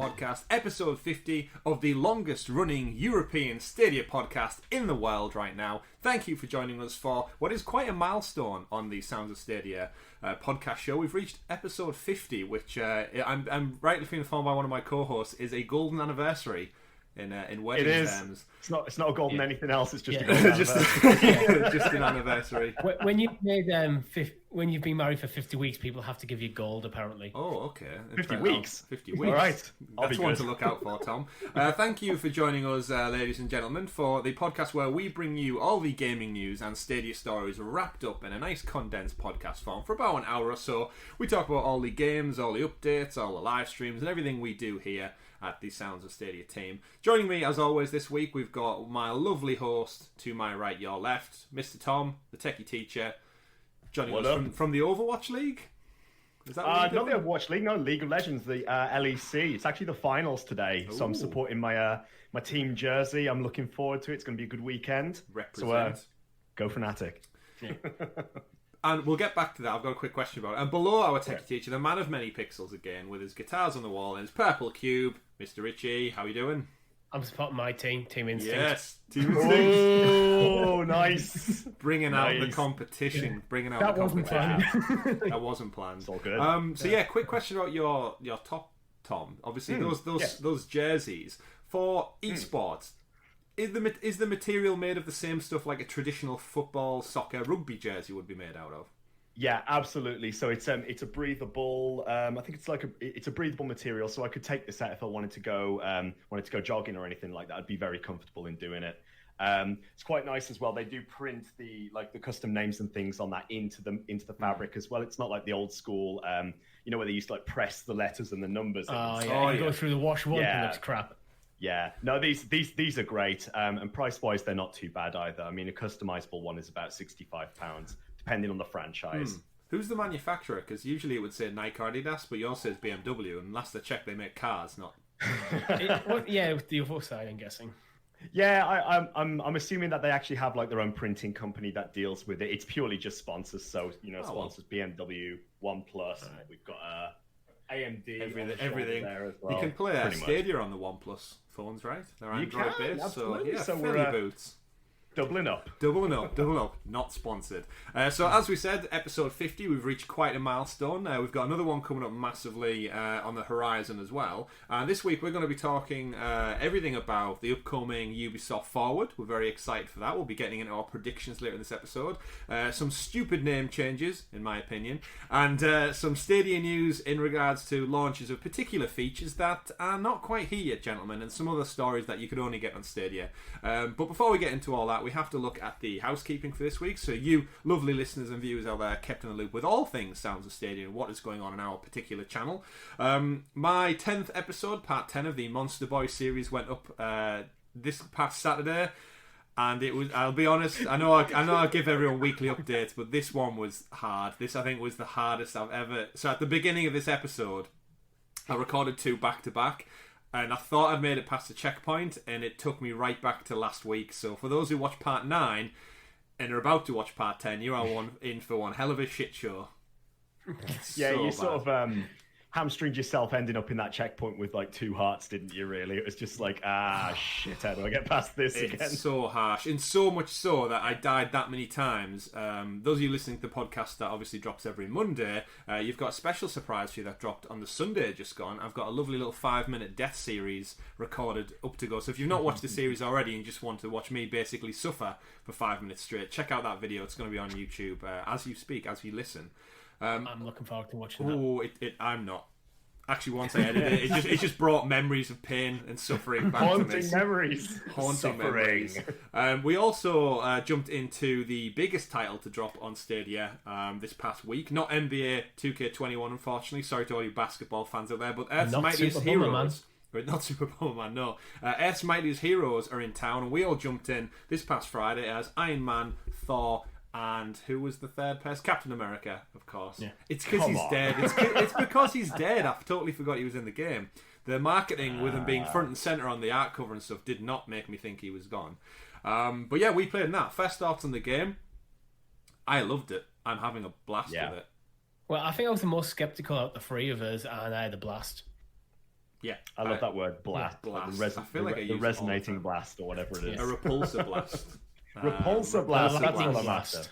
podcast, episode 50 of the longest running European Stadia podcast in the world right now. Thank you for joining us for what is quite a milestone on the Sounds of Stadia podcast show. We've reached episode 50, which I'm rightly being informed by one of my co-hosts is a golden anniversary in wedding terms. It's not a golden anything else. It's just a golden anniversary. just an anniversary. When you've made when you've been married for 50 weeks, people have to give you gold, apparently. Oh, okay. 50 weeks. 50 weeks. All right. That's one to look out for, Tom. Thank you for joining us, ladies and gentlemen, for the podcast where we bring you all the gaming news and Stadia stories wrapped up in a nice condensed podcast form for about an hour or so. We talk about all the games, all the updates, all the live streams, and everything we do here at the Sounds of Stadia team. Joining me, as always, this week, we've got my lovely host, to my right, your left, Mr. Tom, the techie teacher, joining us from the Overwatch League. Is that what not the Overwatch League, no, League of Legends, the LEC. It's actually the finals today, so I'm supporting my my team jersey. I'm looking forward to it. It's going to be a good weekend. Represent. So go Fnatic. Yeah. And we'll get back to that. I've got a quick question about it. And below our techie teacher, the man of many pixels again, with his guitars on the wall and his purple cube, Mr. Richie. How are you doing? I'm supporting my team, Team Instinct. Yes, Team Instinct. Oh, nice. Bringing out the competition. Bringing out that the competition. Wasn't planned. That wasn't planned. It's all good. So quick question about your top, Tom. Obviously, those jerseys for esports. Is the material made of the same stuff like a traditional football, soccer, rugby jersey would be made out of? Yeah, absolutely. So it's a breathable. I think it's a breathable material. So I could take this out if I wanted to go jogging or anything like that. I'd be very comfortable in doing it. It's quite nice as well. They do print the custom names and things on that into the fabric as well. It's not like the old school, where they used to press the letters and the numbers. You go through the wash once and it's crap. Yeah, no, these are great, and price-wise, they're not too bad either. I mean, a customizable one is about £65, depending on the franchise. Who's the manufacturer? Because usually it would say Nike or Adidas, but yours says BMW, and last I checked, they make cars, not... with the other side, I'm guessing. Yeah, I'm assuming that they actually have their own printing company that deals with it. It's purely just sponsors, so sponsors BMW, OnePlus, we've got AMD, everything there as well. You can play Stadia on the OnePlus phones, right? They're Android based, absolutely. So we're boots. Doubling up. Not sponsored. So as we said, episode 50, we've reached quite a milestone. We've got another one coming up massively on the horizon as well. This week we're going to be talking everything about the upcoming Ubisoft Forward. We're very excited for that. We'll be getting into our predictions later in this episode. Some stupid name changes, in my opinion, and some Stadia news in regards to launches of particular features that are not quite here yet, gentlemen, and some other stories that you could only get on Stadia. But before we get into all that, we have to look at the housekeeping for this week, so you lovely listeners and viewers out there kept in the loop with all things Sounds of Stadia and what is going on in our particular channel. My 10th episode, part 10 of the Monster Boy series, went up this past Saturday, and it was, I'll be honest, I know I give everyone weekly updates, but this one was hard. This, I think, was the hardest I've ever... So at the beginning of this episode, I recorded 2 back-to-back, and I thought I'd made it past the checkpoint, and it took me right back to last week. So for those who watch part 9 and are about to watch part 10, you are in for one hell of a shit show. Sort of hamstringed yourself ending up in that checkpoint with 2 hearts, didn't you, really? It was just shit, how do I get past this again? It's so harsh, and so much so that I died that many times. Those of you listening to the podcast that obviously drops every Monday, you've got a special surprise for you that dropped on the Sunday just gone. I've got a lovely little 5-minute death series recorded up to go. So if you've not watched the series already and just want to watch me basically suffer for 5 minutes straight, check out that video. It's going to be on YouTube as you speak, as you listen. I'm looking forward to watching that. I'm not. Actually, once I edited it, it just brought memories of pain and suffering back to me. Haunting memories. We also jumped into the biggest title to drop on Stadia this past week. Not NBA 2K21, unfortunately. Sorry to all you basketball fans out there, but Earth's Mightiest Heroes... Not Super Bomberman, no. Earth's Mightiest Heroes are in town, and we all jumped in this past Friday as Iron Man, Thor, and who was the third person? Captain America, of course. Yeah. It's because he's dead. It's because he's dead. I totally forgot he was in the game. The marketing with him being front and centre on the art cover and stuff did not make me think he was gone. But yeah, we played in that. First thoughts on the game. I loved it. I'm having a blast with it. Well, I think I was the most sceptical out of the 3 of us, and I had a blast. Yeah, I love that word, blast. Yeah, blast. Like I feel like I use the it all the resonating time. blast or whatever it is. A repulsor blast. Repulsor blast. That's what I'm blast. after.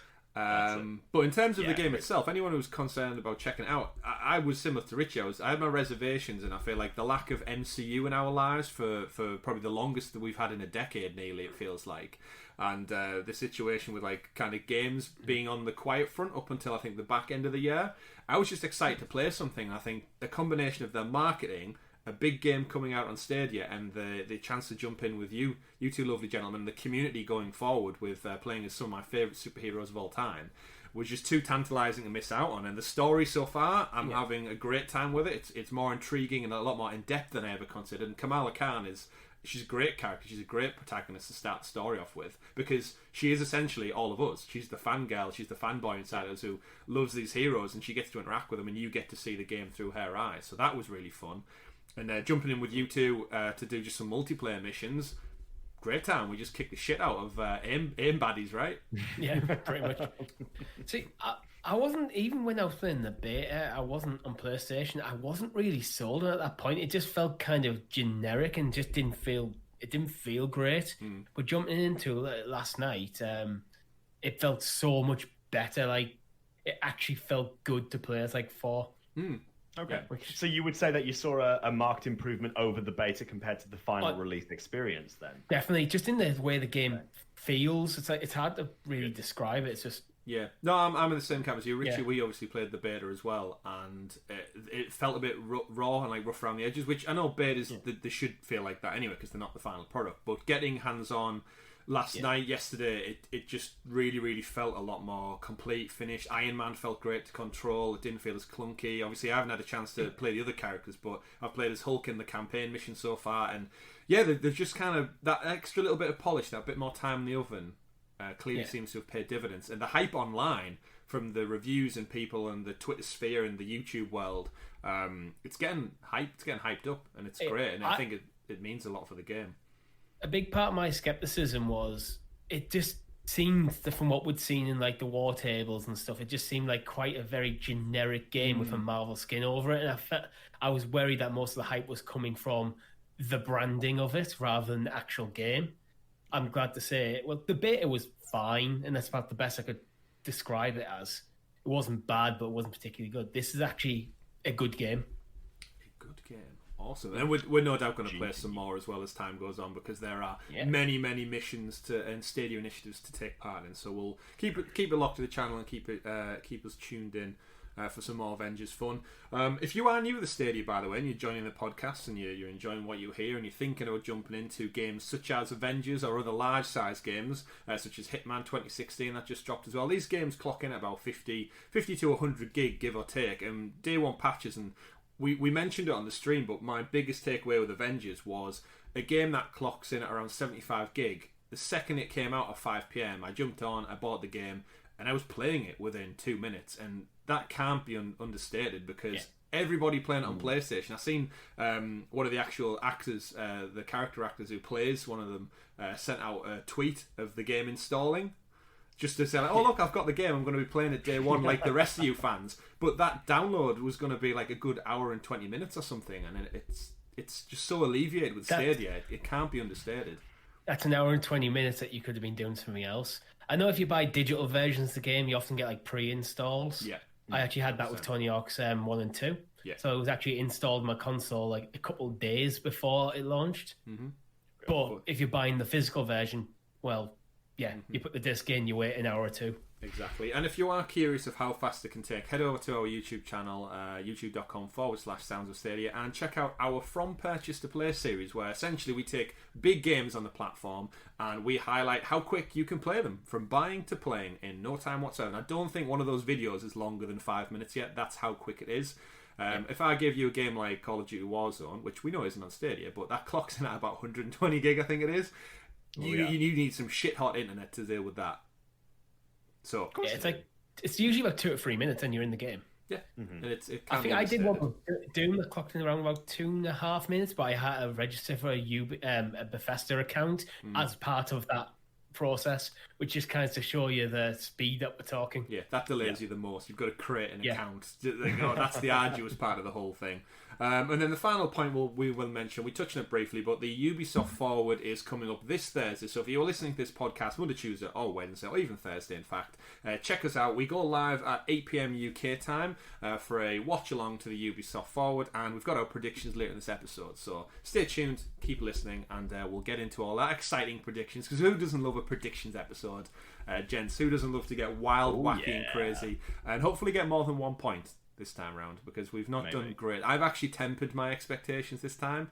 But in terms of the Yeah, game but- itself, anyone who's concerned about checking it out, I was similar to Richie. I had my reservations, and I feel like the lack of MCU in our lives for probably the longest that we've had in a decade, nearly it feels like, and the situation with like kind of games being on the quiet front up until I think the back end of the year. I was just excited to play something. I think the combination of their marketing, a big game coming out on Stadia, and the chance to jump in with you two lovely gentlemen, the community going forward with playing as some of my favourite superheroes of all time, was just too tantalising to miss out on. And the story so far, I'm having a great time with it. It's more intriguing and a lot more in depth than I ever considered. And Kamala Khan she's a great character. She's a great protagonist to start the story off with, because she is essentially all of us. She's the fangirl, she's the fanboy inside us who loves these heroes, and she gets to interact with them, and you get to see the game through her eyes. So that was really fun. And jumping in with you two to do just some multiplayer missions, great time. We just kicked the shit out of aim baddies, right? Yeah, pretty much. See, I wasn't, even when I was playing the beta, I wasn't on PlayStation, I wasn't really sold at that point. It just felt kind of generic and just didn't feel great. But jumping into it last night, it felt so much better. Like, it actually felt good to play as like 4. Okay. So you would say that you saw a marked improvement over the beta compared to the final release experience then? Definitely, just in the way the game feels. It's like, it's hard to really describe it. It's just... Yeah. No, I'm in the same camp as you, Richie. Yeah. We obviously played the beta as well, and it felt a bit raw and like rough around the edges, which I know betas, they should feel like that anyway, because they're not the final product. But getting hands-on yesterday, it just really, really felt a lot more complete, finished. Iron Man felt great to control. It didn't feel as clunky. Obviously, I haven't had a chance to play the other characters, but I've played as Hulk in the campaign mission so far, and yeah, there's just kind of that extra little bit of polish, that bit more time in the oven, clearly seems to have paid dividends. And the hype online from the reviews and people and the Twitter sphere and the YouTube world, it's getting hyped up, and it's great, and I think it means a lot for the game. A big part of my skepticism was it just seemed, from what we'd seen in like the war tables and stuff, it just seemed like quite a very generic game with a Marvel skin over it, and I was worried that most of the hype was coming from the branding of it rather than the actual game. I'm glad to say, well, the beta was fine, and that's about the best I could describe it as. It wasn't bad, but it wasn't particularly good. This is actually a good game. A good game. Awesome. And we're no doubt going to play some more as well as time goes on, because there are many missions and Stadia initiatives to take part in. So we'll keep it locked to the channel and keep us tuned in for some more Avengers fun. If you are new to the Stadia, by the way, and you're joining the podcast and you're enjoying what you hear and you're thinking about jumping into games such as Avengers or other large size games such as Hitman 2016 that just dropped as well, these games clock in at about 50 to 100 gig, give or take, and day one patches. And we mentioned it on the stream, but my biggest takeaway with Avengers was a game that clocks in at around 75 gig. The second it came out at 5 PM, I jumped on, I bought the game, and I was playing it within 2 minutes. And that can't be understated, because everybody playing it on PlayStation. I've seen one of the actual actors, the character actors who plays one of them, sent out a tweet of the game installing, just to say, like, oh look, I've got the game, I'm going to be playing it day one like the rest of you fans. But that download was going to be like a good hour and 20 minutes or something, and it's just so alleviated with Stadia. It can't be understated. That's an hour and 20 minutes that you could have been doing something else. I know if you buy digital versions of the game, you often get like pre-installs. Yeah. I actually had that with Tony Hawk's 1 and 2. Yeah. So it was actually installed on my console like a couple of days before it launched. Mm-hmm. But if you're buying the physical version, well, you put the disc in, you wait an hour or two. Exactly. And if you are curious of how fast it can take, head over to our YouTube channel, youtube.com/Sounds of Stadia, and check out our From Purchase to Play series, where essentially we take big games on the platform and we highlight how quick you can play them, from buying to playing in no time whatsoever. And I don't think one of those videos is longer than 5 minutes yet. That's how quick it is. If I give you a game like Call of Duty Warzone, which we know isn't on Stadia, but that clocks in at about 120 gig, I think it is, you need some shit hot internet to deal with that. So it's usually about 2 or 3 minutes and you're in the game. Yeah, and it I think I did one with Doom that clocked in around about 2.5 minutes, but I had to register for a Bethesda account as part of that process, which is kind of to show you the speed that we're talking. Yeah, that delays you the most. You've got to create an account. That's the arduous part of the whole thing. And then the final point we will mention, we touched on it briefly, but the Ubisoft Forward is coming up this Thursday. So if you're listening to this podcast Monday, Tuesday, or Wednesday, or even Thursday, in fact, check us out. We go live at 8 p.m. UK time for a watch-along to the Ubisoft Forward, and we've got our predictions later in this episode. So stay tuned, keep listening, and we'll get into all that exciting predictions, because who doesn't love a predictions episode? Gents, who doesn't love to get wild, wacky, and crazy, and hopefully get more than 1 point this time round, because we've not done great. I've actually tempered my expectations this time.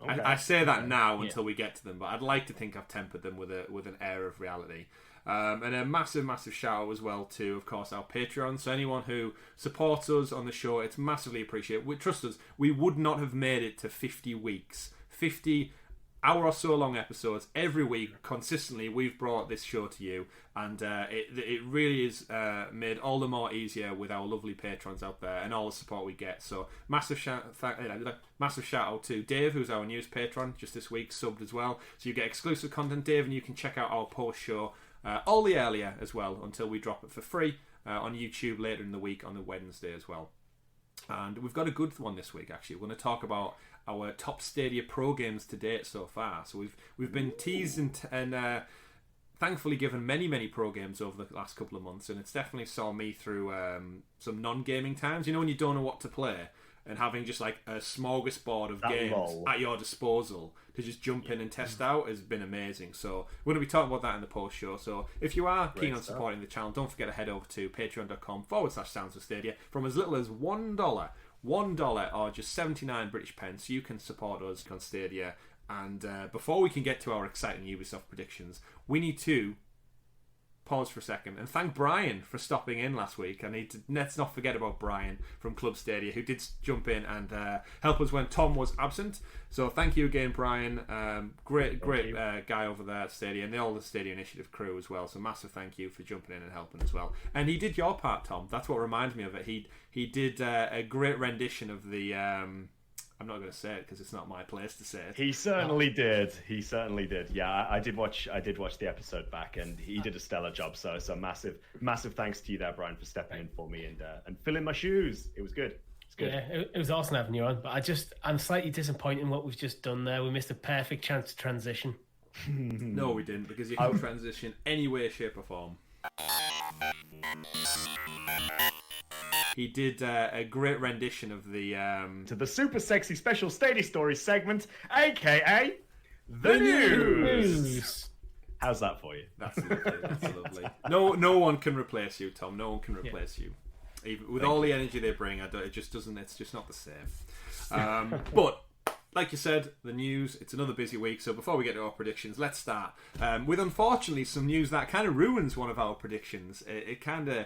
Okay. I say that now until we get to them, but I'd like to think I've tempered them with an air of reality. And a massive shout out as well to, of course, our Patreon. So anyone who supports us on the show, it's massively appreciated. Trust us, we would not have made it to 50 weeks, 50 hour or so long episodes every week consistently. We've brought this show to you, and it really is made all the more easier with our lovely patrons out there and all the support we get. So massive shout out to Dave, who's our newest patron just this week, subbed as well, so you get exclusive content, Dave, and you can check out our post show all the earlier as well until we drop it for free on YouTube later in the week on the Wednesday as well. And we've got a good one this week, actually. We're going to talk about our top Stadia Pro games to date so far. So we've been teased and thankfully given many pro games over the last couple of months, and it's definitely saw me through some non-gaming times. You know, when you don't know what to play, and having just like a smorgasbord of games at your disposal to just jump in and test out has been amazing. So we're going to be talking about that in the post show. So if you are keen on supporting the channel, don't forget to head over to patreon.com/Sounds of Stadia. From as little as $1 or just 79 British pence, you can support us on Stadia. And before we can get to our exciting Ubisoft predictions, we need to pause for a second and thank Brian for stopping in last week. Let's not forget about Brian from Club Stadia, who did jump in and help us when Tom was absent. So thank you again, Brian. Great guy over there at Stadia, and all the Stadia Initiative crew as well. So massive thank you for jumping in and helping as well. And he did your part, Tom. That's what reminded me of it. He did a great rendition of the I'm not going to say it because it's not my place to say it. He certainly did. He certainly did. Yeah, I did watch the episode back, and he did a stellar job. So massive thanks to you there, Brian, for stepping in for me and filling my shoes. It was good. It's good. Yeah, it was awesome having you on. But I'm slightly disappointed in what we've just done there. We missed a perfect chance to transition. No, we didn't, because you can transition any way, shape, or form. He did a great rendition of the to the super sexy special Stadia Stories segment, aka the news. How's that for you? That's lovely. No one can replace you, Tom. No one can replace you. Even with all the energy they bring, it just doesn't. It's just not the same. But like you said, the news. It's another busy week. So before we get to our predictions, let's start with unfortunately some news that kind of ruins one of our predictions. It kind of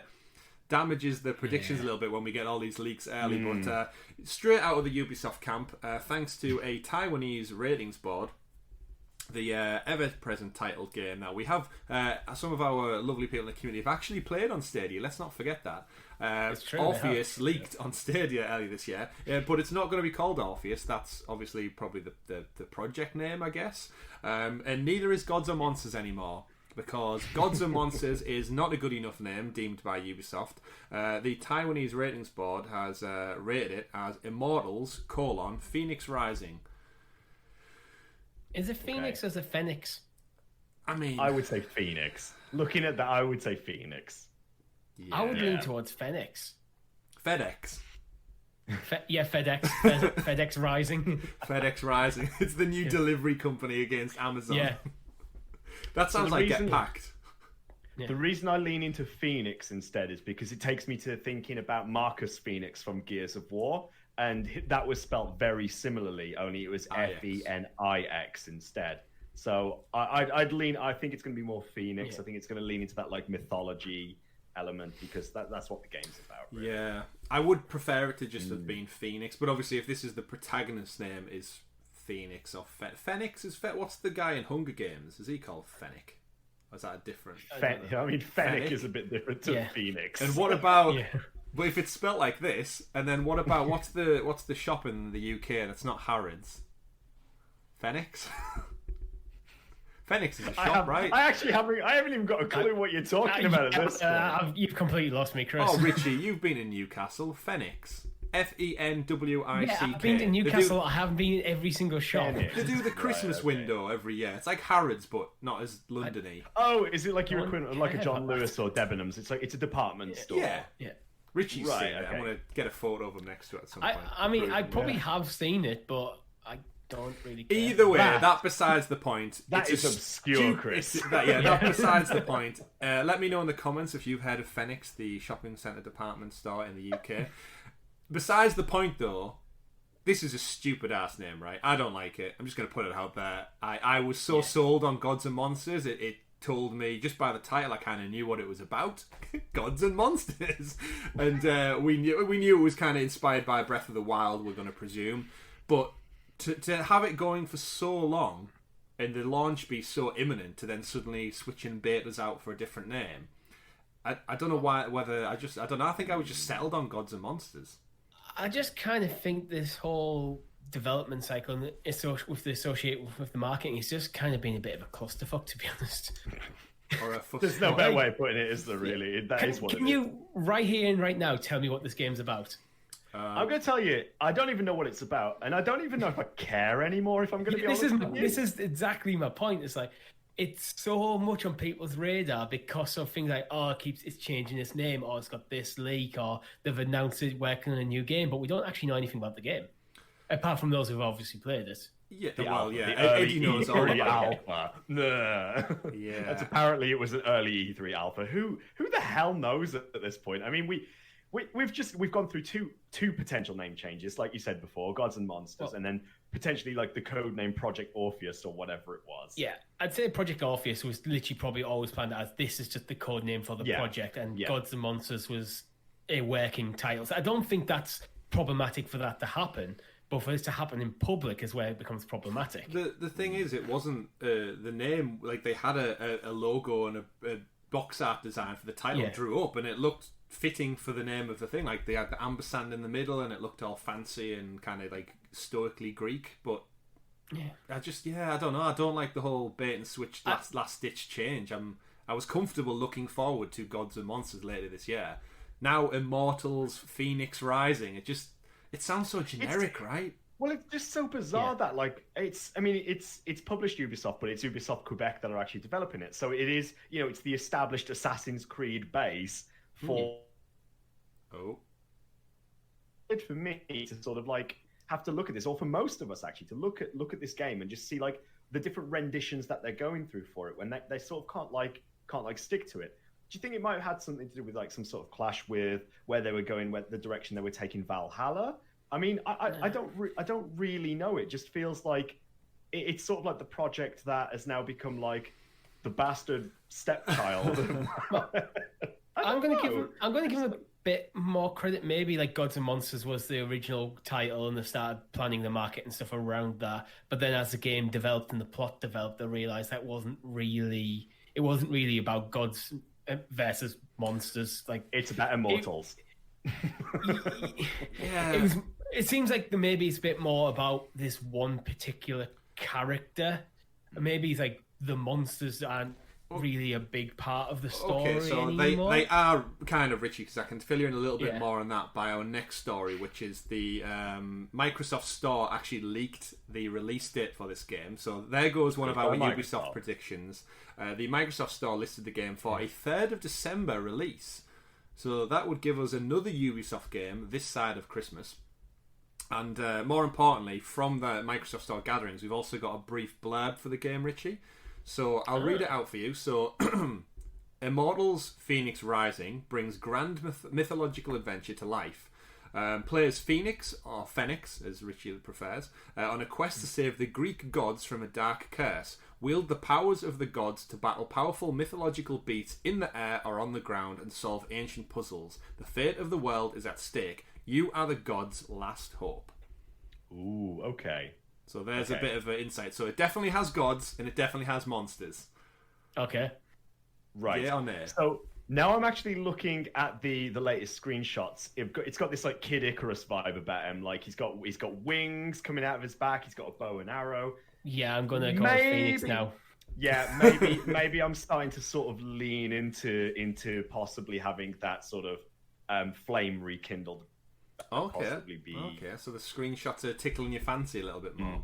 damages the predictions a little bit when we get all these leaks early. But straight out of the Ubisoft camp, thanks to a Taiwanese ratings board, the ever-present titled game. Now, we have some of our lovely people in the community have actually played on Stadia. Let's not forget that. Orpheus leaked on Stadia earlier this year, but it's not going to be called Orpheus. That's obviously probably the project name, I guess. And neither is Gods or Monsters anymore, because Gods and Monsters is not a good enough name deemed by Ubisoft. The Taiwanese ratings board has rated it as Immortals: Phoenix Rising. Is it Phoenix or is it Phoenix? I mean, I would say Phoenix. Looking at that, I would say Phoenix. Yeah. I would lean towards Phoenix. FedEx. FedEx. FedEx Rising. FedEx Rising. It's the new delivery company against Amazon. Yeah. That sounds like Get Packed. The reason I lean into Phoenix instead is because it takes me to thinking about Marcus Phoenix from Gears of War, and that was spelt very similarly, only it was F-E-N-I-X instead. So I'd lean. I think it's going to be more Phoenix. Yeah. I think it's going to lean into that like mythology element, because that's what the game's about. Really. Yeah, I would prefer it to just have been Phoenix, but obviously if this is the protagonist's name is Phoenix or Fenix is what's the guy in Hunger Games? Is he called Fennec? Or is that a different? Fennec is a bit different to Phoenix. And what about? But if it's spelt like this, and then what about what's the shop in the UK that's not Harrods? Phoenix. Phoenix is a shop, right? I haven't even got a clue what you're talking about at this point. You've completely lost me, Chris. Oh, Richie, you've been in Newcastle. Phoenix. Fenwick. Yeah, I've been to Newcastle. I haven't been in every single shop. They do the Christmas window every year. It's like Harrods, but not as London-y. Oh, is it like your equivalent, like a John Lewis or Debenhams? It's a department store. Yeah. Richie's Right, seen it. okay. I'm going to get a photo of him next to it at some point. I mean, I probably have seen it, but I don't really care. Either way, that besides the point. That is obscure, Chris. That besides the point. Let me know in the comments if you've heard of Phoenix, the shopping centre department store in the UK. Besides the point, though, this is a stupid-ass name, right? I don't like it. I'm just going to put it out there. I was so sold on Gods and Monsters. It told me, just by the title, I kind of knew what it was about. Gods and Monsters. And we knew it was kind of inspired by Breath of the Wild, we're going to presume. But to have it going for so long, and the launch be so imminent, to then suddenly switching betas out for a different name, I don't know why. I don't know. I think I was just settled on Gods and Monsters. I just kind of think this whole development cycle with the marketing is just kind of been a bit of a clusterfuck, to be honest. Or There's no better way of putting it, is there? Really, Can you right here and right now tell me what this game's about? I'm going to tell you, I don't even know what it's about, and I don't even know if I care anymore. If I'm going to be honest with you. This is exactly my point. It's like, it's so much on people's radar because of things like, it's changing its name, or it's got this leak, or they've announced it working on a new game, but we don't actually know anything about the game, apart from those who've obviously played it. Yeah, Eddie knows all about alpha. Nah. Yeah, that's apparently it was an early E3 alpha. Who the hell knows at this point? I mean, we've gone through two potential name changes, like you said before, Gods and Monsters, and then potentially like the code name Project Orpheus or whatever it was. Yeah, I'd say Project Orpheus was literally probably always planned as this is just the code name for the project, and Gods and Monsters was a working title. So I don't think that's problematic for that to happen, but for it to happen in public is where it becomes problematic. The thing is, it wasn't the name. Like, they had a logo and a box art design for the title drew up, and it looked fitting for the name of the thing. Like, they had the ampersand in the middle, and it looked all fancy and kind of like stoically Greek. But I don't know. I don't like the whole bait and switch last ditch change. I was comfortable looking forward to Gods and Monsters later this year. Now Immortals, Phoenix Rising. It sounds so generic, right? Well, it's just so bizarre that it's published Ubisoft, but it's Ubisoft Quebec that are actually developing it. So it is, it's the established Assassin's Creed base for for me to sort of like have to look at this, or for most of us actually to look at this game and just see like the different renditions that they're going through for it when they sort of can't stick to it. Do you think it might have had something to do with like some sort of clash with where they were going, the direction they were taking Valhalla? I mean, I don't really know. It just feels like it's sort of like the project that has now become like the bastard stepchild. I'm going to give him a bit more credit. Maybe like Gods and Monsters was the original title, and they started planning the market and stuff around that. But then as the game developed and the plot developed, they realized that wasn't really about gods versus monsters. Like, it's about immortals. It seems like maybe it's a bit more about this one particular character. Maybe it's like the monsters aren't really a big part of the story anymore. They are kind of, Richie, because I can fill you in a little bit more on that by our next story, which is the Microsoft Store actually leaked the release date for this game. So there goes one of our Ubisoft predictions. The Microsoft Store listed the game for a 3rd of December release. So that would give us another Ubisoft game this side of Christmas. And more importantly, from the Microsoft Store gatherings, we've also got a brief blurb for the game, Richie. So I'll read it out for you. So, Immortals Phoenix Rising brings grand mythological adventure to life. Players Phoenix, or Phoenix, as Richie prefers, on a quest to save the Greek gods from a dark curse. Wield the powers of the gods to battle powerful mythological beasts in the air or on the ground and solve ancient puzzles. The fate of the world is at stake. You are the gods' last hope. Ooh, okay. So there's a bit of an insight. So it definitely has gods, and it definitely has monsters. Okay. Right. Yeah, on there. So now I'm actually looking at the latest screenshots. It's got this like Kid Icarus vibe about him. Like he's got wings coming out of his back. He's got a bow and arrow. Yeah, I'm gonna go with Phoenix now. Yeah, maybe I'm starting to sort of lean into possibly having that sort of flame rekindled. Possibly be... Okay, so the screenshots are tickling your fancy a little bit more.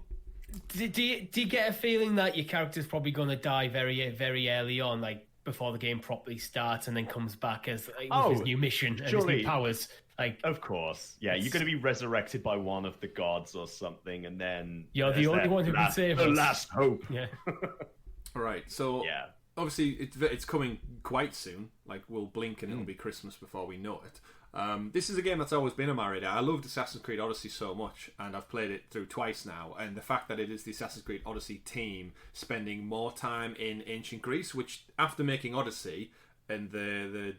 Do you get a feeling that your character's probably going to die very, very early on, like before the game properly starts, and then comes back as with his new mission and his new powers? Like, of course, yeah, you're going to be resurrected by one of the gods or something, and then you're the only one who can save us. The last hope. Yeah. Right. So yeah. Obviously, it's coming quite soon. Like, we'll blink and it'll be Christmas before we know it. This is a game that's always been on my radar. I loved Assassin's Creed Odyssey so much, and I've played it through twice now. And the fact that it is the Assassin's Creed Odyssey team spending more time in ancient Greece, which after making Odyssey and the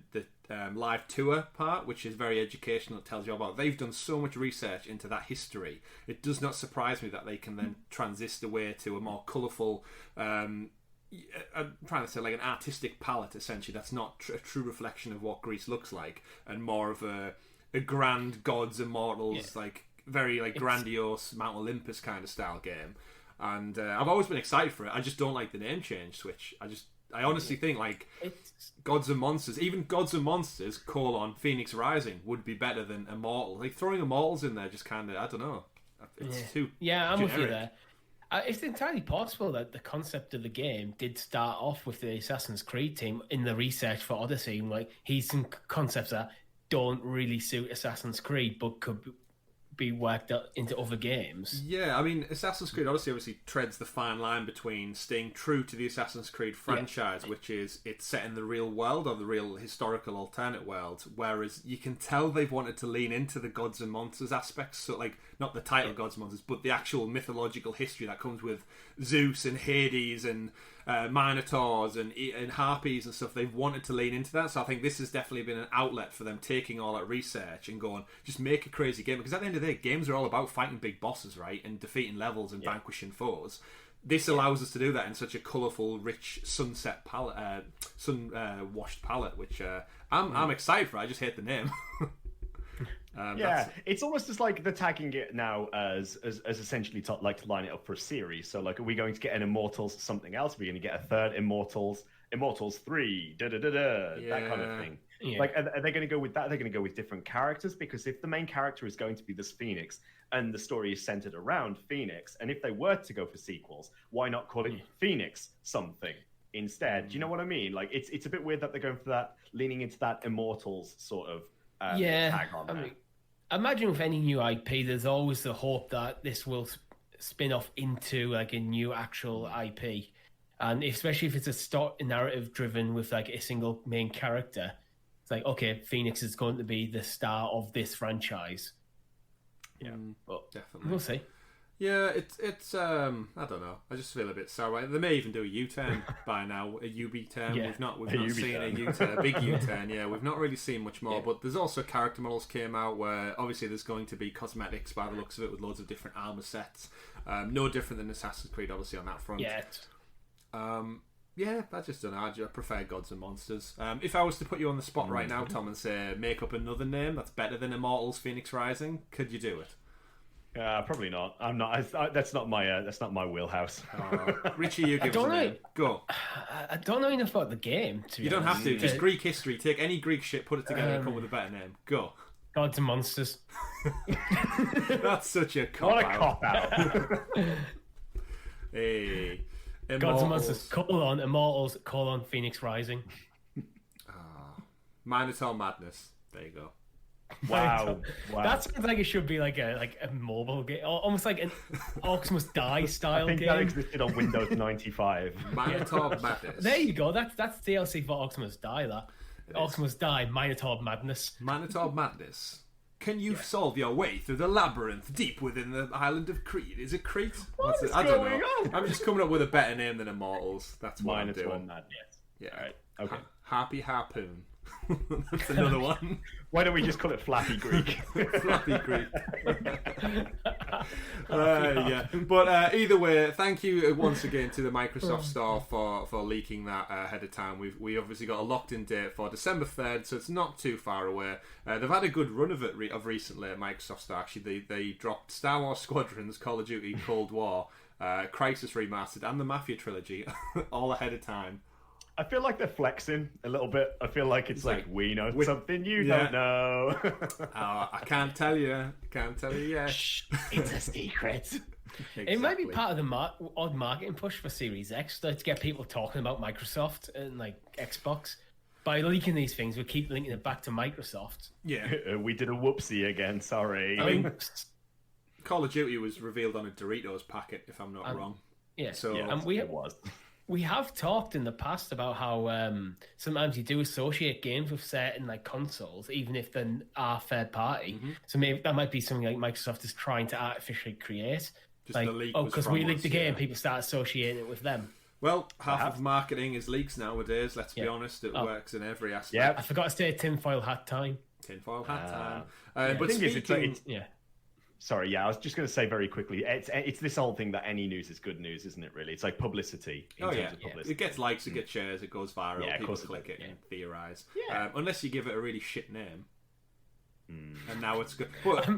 live tour part, which is very educational, it tells you about, they've done so much research into that history. It does not surprise me that they can then transist away to a more colourful. I'm trying to say like an artistic palette, essentially, that's not a true reflection of what Greece looks like, and more of a grand gods, immortals, like very like grandiose Mount Olympus kind of style game. And I've always been excited for it. I just don't like the name change switch. I honestly think like Gods and Monsters, even Gods and Monsters : Phoenix Rising would be better than Immortal. Like throwing Immortals in there just kind of, I don't know. It's too I'm generic. with you there. It's entirely possible that the concept of the game did start off with the Assassin's Creed team in the research for Odyssey. Like, here's some concepts that don't really suit Assassin's Creed, but could be worked into other games. Yeah, I mean, Assassin's Creed Odyssey obviously treads the fine line between staying true to the Assassin's Creed franchise, which is it's set in the real world or the real historical alternate world, whereas you can tell they've wanted to lean into the gods and monsters aspects, so like not the title gods and monsters, but the actual mythological history that comes with Zeus and Hades and Minotaurs and Harpies and stuff. They've wanted to lean into that, so I think this has definitely been an outlet for them taking all that research and going, just make a crazy game, because at the end of the day, games are all about fighting big bosses, right, and defeating levels and vanquishing foes. This allows us to do that in such a colourful, rich sunset palette, washed palette, which I'm excited for. I just hate the name. It's almost just like they're tagging it now as essentially to line it up for a series. So like, are we going to get an Immortals something else? Are we going to get a third Immortals 3, that kind of thing? Yeah. Like, are they going to go with that? Are they going to go with different characters? Because if the main character is going to be this Phoenix and the story is centered around Phoenix, and if they were to go for sequels, why not call it Phoenix something instead? Do you know what I mean? Like, it's a bit weird that they're going for that, leaning into that Immortals sort of tag on there. Imagine with any new IP, there's always the hope that this will spin off into like a new actual IP, and especially if it's a narrative driven with like a single main character. It's like, okay, Phoenix is going to be the star of this franchise. Yeah, but definitely, we'll see. Yeah, it's I don't know. I just feel a bit sour. They may even do a U-turn by now, a UB-turn. Yeah. We've not seen a U-turn, a big U-turn. Yeah, we've not really seen much more. Yeah. But there's also character models came out where obviously there's going to be cosmetics by the looks of it, with loads of different armor sets. No different than Assassin's Creed Odyssey on that front. Yeah. Yeah, I just don't know. I prefer Gods and Monsters. If I was to put you on the spot right now, Tom, and say make up another name that's better than Immortals: Phoenix Rising, could you do it? Probably not. I'm not. That's not my wheelhouse. Richie, you give us a name. Go. I don't know enough about the game. You don't have to. Just Greek history. Take any Greek shit, put it together, and come with a better name. Go. Gods and Monsters. That's such a cop out. What a cop out. Hey. Immortals. Gods and Monsters: Immortals: Phoenix Rising. Minotaur Madness. There you go. Wow. That sounds like it should be like a mobile game, almost like an Orcs Must Die style game. I think that existed on Windows 95. Minotaur Madness. There you go. That's DLC for Orcs Must Die. Orcs Must Die. Minotaur Madness. Minotaur Madness. Can you solve your way through the labyrinth deep within the island of Crete? Is it Crete? What is going on? I'm just coming up with a better name than Immortals. That's what Minotaur I'm doing. Madness. Yeah. All right. Okay. Happy Harpoon. That's another one. Why don't we just call it Flappy Greek? Flappy Greek. Yeah. But either way, thank you once again to the Microsoft Store for leaking that ahead of time. We obviously got a locked-in date for December 3rd, so it's not too far away. They've had a good run of it recently at Microsoft Store. Actually, they dropped Star Wars Squadrons, Call of Duty Cold War, Crisis Remastered, and the Mafia trilogy, all ahead of time. I feel like they're flexing a little bit. I feel like it's like we know something you don't know. I can't tell you. Can't tell you yet. Shh, it's a secret. Exactly. It might be part of the odd marketing push for Series X, to get people talking about Microsoft and like Xbox. By leaking these things, we keep linking it back to Microsoft. Yeah. We did a whoopsie again, sorry. I mean, Call of Duty was revealed on a Doritos packet, if I'm not wrong. Yeah, so and we have talked in the past about how sometimes you do associate games with certain like consoles, even if they are third party. Mm-hmm. So maybe that might be something like Microsoft is trying to artificially create. Just like, the leak because we leaked the game, people start associating it with them. Well, half of marketing is leaks nowadays, let's be honest. It works in every aspect. Yeah, I forgot to say tinfoil hat time. Tinfoil hat time. But speaking... Sorry, I was just going to say very quickly, it's this whole thing that any news is good news, isn't it, really? It's like publicity in terms of publicity. It gets likes, it gets shares, it goes viral, yeah, people click it and theorise. Yeah. Unless you give it a really shit name. And now it's good. But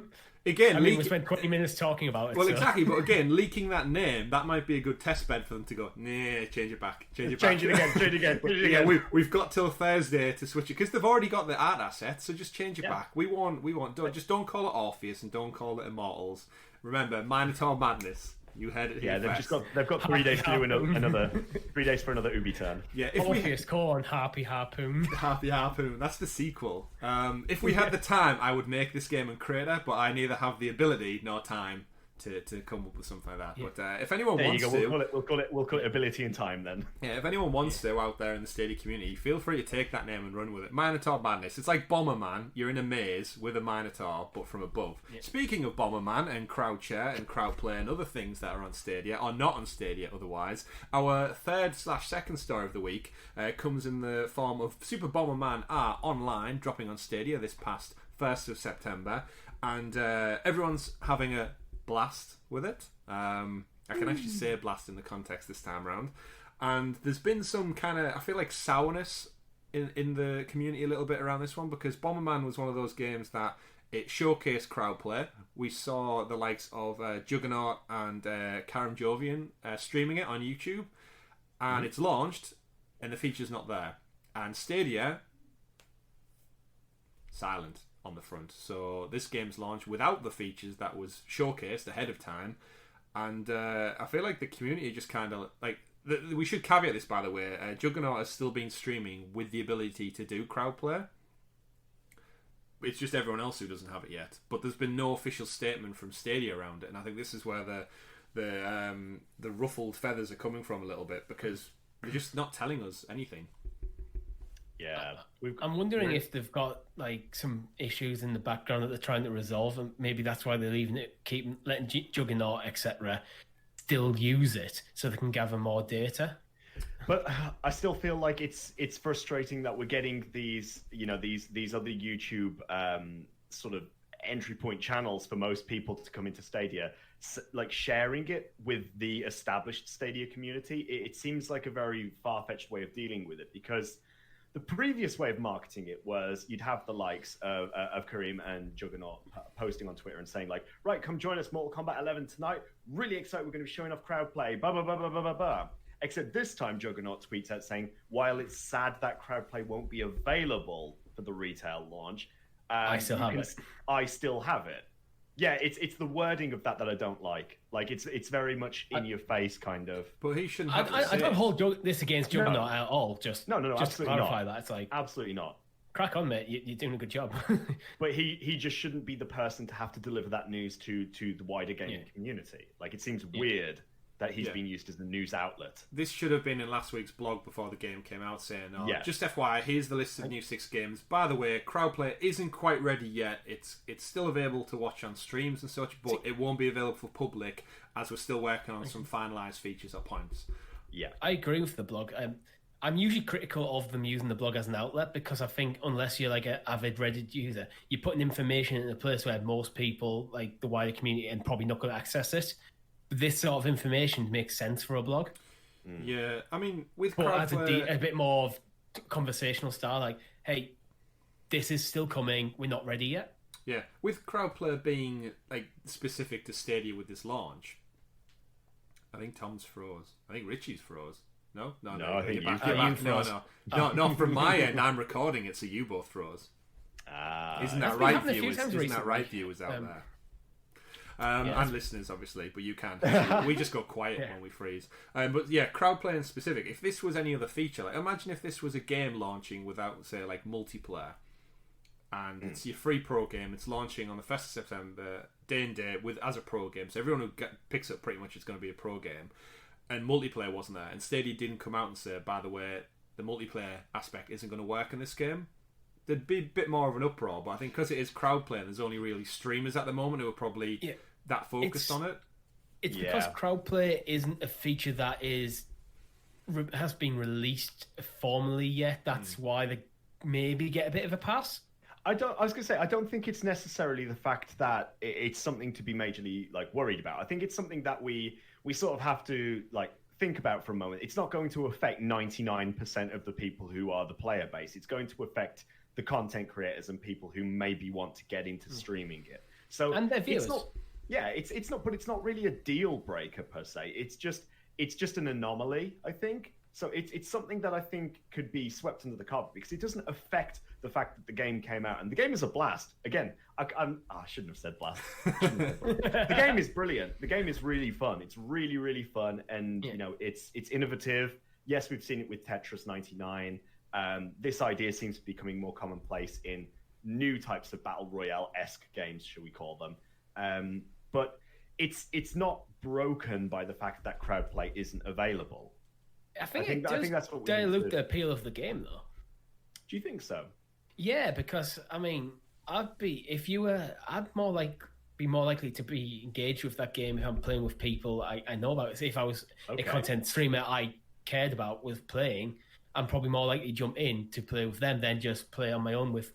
again, we spent 20 minutes talking about it. Well, exactly, but again, leaking that name, that might be a good test bed for them to go, nah, change it back. Change it again. We've got till Thursday to switch it, because they've already got the art assets, so just change it back. We want, don't call it Orpheus and don't call it Immortals. Remember, Minotaur Madness. You heard it here. Yeah, they've got 3 days to do another 3 days for another Ubi turn. Yeah, Orpheus Corn, Harpy Harpoon. Harpy Harpoon. That's the sequel. If we had the time, I would make this game and create it, but I neither have the ability nor time to come up with something like that. Yeah. But if anyone wants to, we'll call it ability and time then. Yeah, if anyone wants to out there in the Stadia community, feel free to take that name and run with it. Minotaur Madness. It's like Bomberman. You're in a maze with a Minotaur, but from above. Yeah. Speaking of Bomberman and crowd share and crowd play and other things that are on Stadia or not on Stadia otherwise, our third/second story of the week comes in the form of Super Bomberman R Online, dropping on Stadia this past 1st of September, and everyone's having a blast with it. I can actually say blast in the context this time around, and there's been some kind of, I feel like, sourness in the community a little bit around this one, because Bomberman was one of those games that it showcased crowd play. We saw the likes of Juggernaut and Karim Jovian streaming it on YouTube, and it's launched and the feature's not there, and Stadia silent on the front. So this game's launched without the features that was showcased ahead of time, and I feel like the community just kind of like, we should caveat this, by the way, Juggernaut has still been streaming with the ability to do crowd play. It's just everyone else who doesn't have it yet, but there's been no official statement from Stadia around it, and I think this is where the ruffled feathers are coming from a little bit, because they're just not telling us anything. Yeah, I'm wondering if they've got like some issues in the background that they're trying to resolve, and maybe that's why they're leaving it, letting Juggernaut, etc., still use it so they can gather more data. But I still feel like it's frustrating that we're getting these other YouTube sort of entry point channels for most people to come into Stadia, like sharing it with the established Stadia community. It seems like a very far-fetched way of dealing with it, because the previous way of marketing it was you'd have the likes of Karim and Juggernaut posting on Twitter and saying like, right, come join us, Mortal Kombat 11 tonight. Really excited, we're going to be showing off crowd play, blah, blah, blah, blah, blah, blah, blah. Except this time Juggernaut tweets out saying, while it's sad that crowd play won't be available for the retail launch, I still have it. Yeah, it's the wording of that I don't like. Like it's very much in your face kind of. But he shouldn't have I don't hold this against Juggernaut at all. Just no, just to absolutely clarify not. that, it's like, absolutely not. Crack on, mate. You're doing a good job. But he just shouldn't be the person to have to deliver that news to the wider gaming community. Like, it seems weird that he's being used as the news outlet. This should have been in last week's blog before the game came out, saying, just FYI, here's the list of new 6 games. By the way, crowdplay isn't quite ready yet. It's still available to watch on streams and such, but it won't be available for public, as we're still working on some finalised features or points. Yeah, I agree with the blog. I'm usually critical of them using the blog as an outlet, because I think unless you're like an avid Reddit user, you're putting information in a place where most people, like the wider community, and probably not going to access it. This sort of information makes sense for a blog. Yeah, I mean, with crowdplay, a bit more of conversational style, like, hey, this is still coming, we're not ready yet. Yeah, with crowdplay being like specific to Stadia with this launch, I think Tom's froze. I think Richie's froze. No, I think you're you back. froze. No, not from my end. I'm recording it, so you both froze. Isn't that That's been right, happening a few viewers? times Isn't that right, recently. viewers out there? Yeah. And listeners, obviously, but you can. We just go quiet Yeah. when we freeze. But yeah, crowd play in specific. If this was any other feature, like imagine if this was a game launching without, say, like multiplayer, and it's your free pro game. It's launching on the 1st of September, day and date, as a pro game. So everyone who picks up pretty much is going to be a pro game. And multiplayer wasn't there. And Stadia didn't come out and say, by the way, the multiplayer aspect isn't going to work in this game. There'd be a bit more of an uproar, but I think because it is crowd play, there's only really streamers at the moment who are probably that focused on it. It's because crowd play isn't a feature that has been released formally yet. That's why they maybe get a bit of a pass. I was going to say, I don't think it's necessarily the fact that it's something to be majorly like worried about. I think it's something that we sort of have to like think about for a moment. It's not going to affect 99% of the people who are the player base. It's going to affect the content creators and people who maybe want to get into streaming it. So and their viewers. It's not, but it's not really a deal breaker per se. It's just an anomaly, I think. So it's something that I think could be swept under the carpet because it doesn't affect the fact that the game came out, and the game is a blast. Again, I shouldn't have said blast. The game is brilliant. The game is really fun. It's really, really fun, and you know, it's innovative. Yes, we've seen it with Tetris 99. This idea seems to be becoming more commonplace in new types of battle royale-esque games, shall we call them? But it's not broken by the fact that crowd play isn't available. I think that's what we dilute the appeal of the game, though. Do you think so? Yeah, because I mean, I'd be more likely to be engaged with that game if I'm playing with people I know about. If I was a content streamer I cared about was playing, I'm probably more likely to jump in to play with them than just play on my own with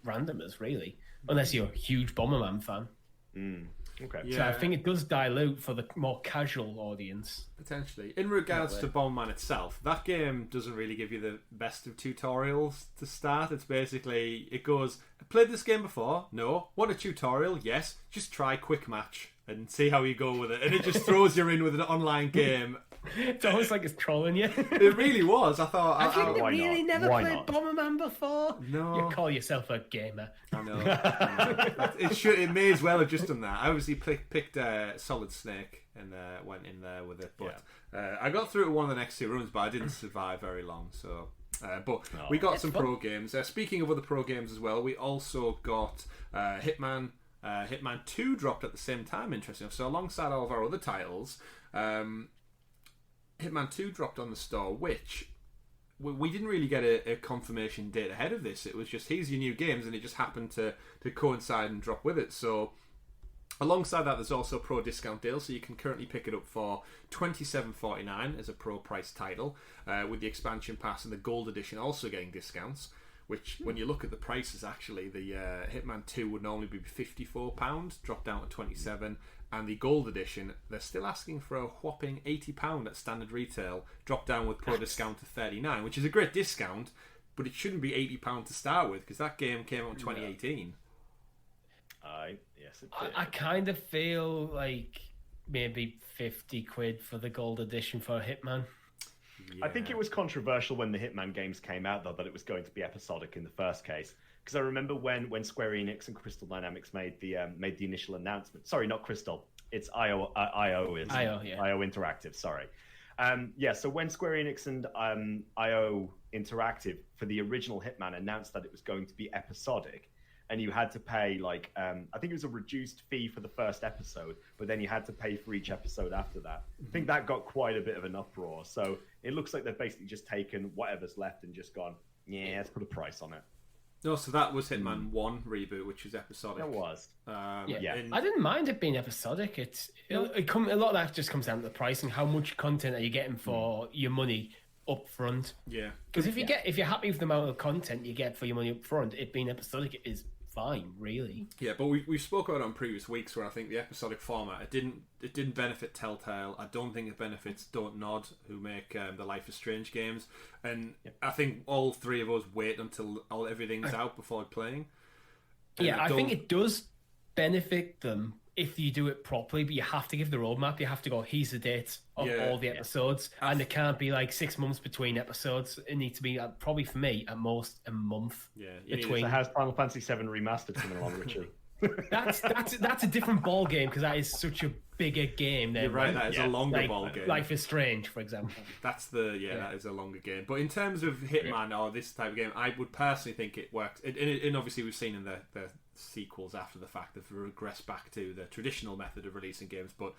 randomers, really. Unless you're a huge Bomberman fan. Okay. Yeah. So I think it does dilute for the more casual audience. Potentially. In regards to Bomberman itself, that game doesn't really give you the best of tutorials to start. It's basically, it goes, played this game before? No. Want a tutorial? Yes. Just try quick match and see how you go with it. And it just throws you in with an online game. It's almost like it's trolling you. It really was. I thought... Have you really never played Bomberman before? No. You call yourself a gamer. I know. It may as well have just done that. I obviously picked Solid Snake and went in there with it. But I got through to one of the next two rooms, but I didn't survive very long. So, we got some pro games. Speaking of other pro games as well, we also got Hitman. Hitman 2 dropped at the same time, interesting. So alongside all of our other titles, Hitman 2 dropped on the store, which we didn't really get a confirmation date ahead of this. It was just, here's your new games, and it just happened to coincide and drop with it. So alongside that, there's also a pro discount deal, so you can currently pick it up for $27.49 as a pro price title, with the expansion pass and the gold edition also getting discounts. Which, when you look at the prices, actually, the Hitman 2 would normally be £54, dropped down to $27, and the gold edition, they're still asking for a whopping £80 at standard retail, dropped down with pro discount to $39, which is a great discount, but it shouldn't be £80 to start with, because that game came out in 2018. Yes, it did. I kind of feel like maybe 50 quid for the gold edition for Hitman. Yeah. I think it was controversial when the Hitman games came out, though, that it was going to be episodic in the first case. Because I remember when Square Enix and Crystal Dynamics made the initial announcement. Sorry, not Crystal. It's IO Interactive. Sorry. So when Square Enix and IO Interactive for the original Hitman announced that it was going to be episodic, and you had to pay I think it was a reduced fee for the first episode, but then you had to pay for each episode after that. I think that got quite a bit of an uproar. So it looks like they've basically just taken whatever's left and just gone, let's put a price on it. No, so that was Hitman 1 reboot, which was episodic. It was. I didn't mind it being episodic. A lot of that just comes down to the price and how much content are you getting for your money up front. Yeah. Because if you're happy with the amount of content you get for your money up front, it being episodic is fine, really. Yeah, but we've spoken about it on previous weeks where I think the episodic format it didn't benefit Telltale. I don't think it benefits Don't Nod, who make the Life is Strange games, and I think all three of us wait until everything's out before playing. And I think it does benefit them if you do it properly, but you have to give the roadmap. You have to go, here's the dates of all the episodes, and it can't be like 6 months between episodes. It needs to be probably for me at most a month between. So has Final Fantasy VII Remastered coming along, Richard? That's a different ball game because that is such a bigger game. Then, You're right, that is a longer ball game. Life is Strange, for example. That's that is a longer game. But in terms of Hitman or this type of game, I would personally think it works. And obviously we've seen in the sequels after the fact they've regressed back to the traditional method of releasing games. But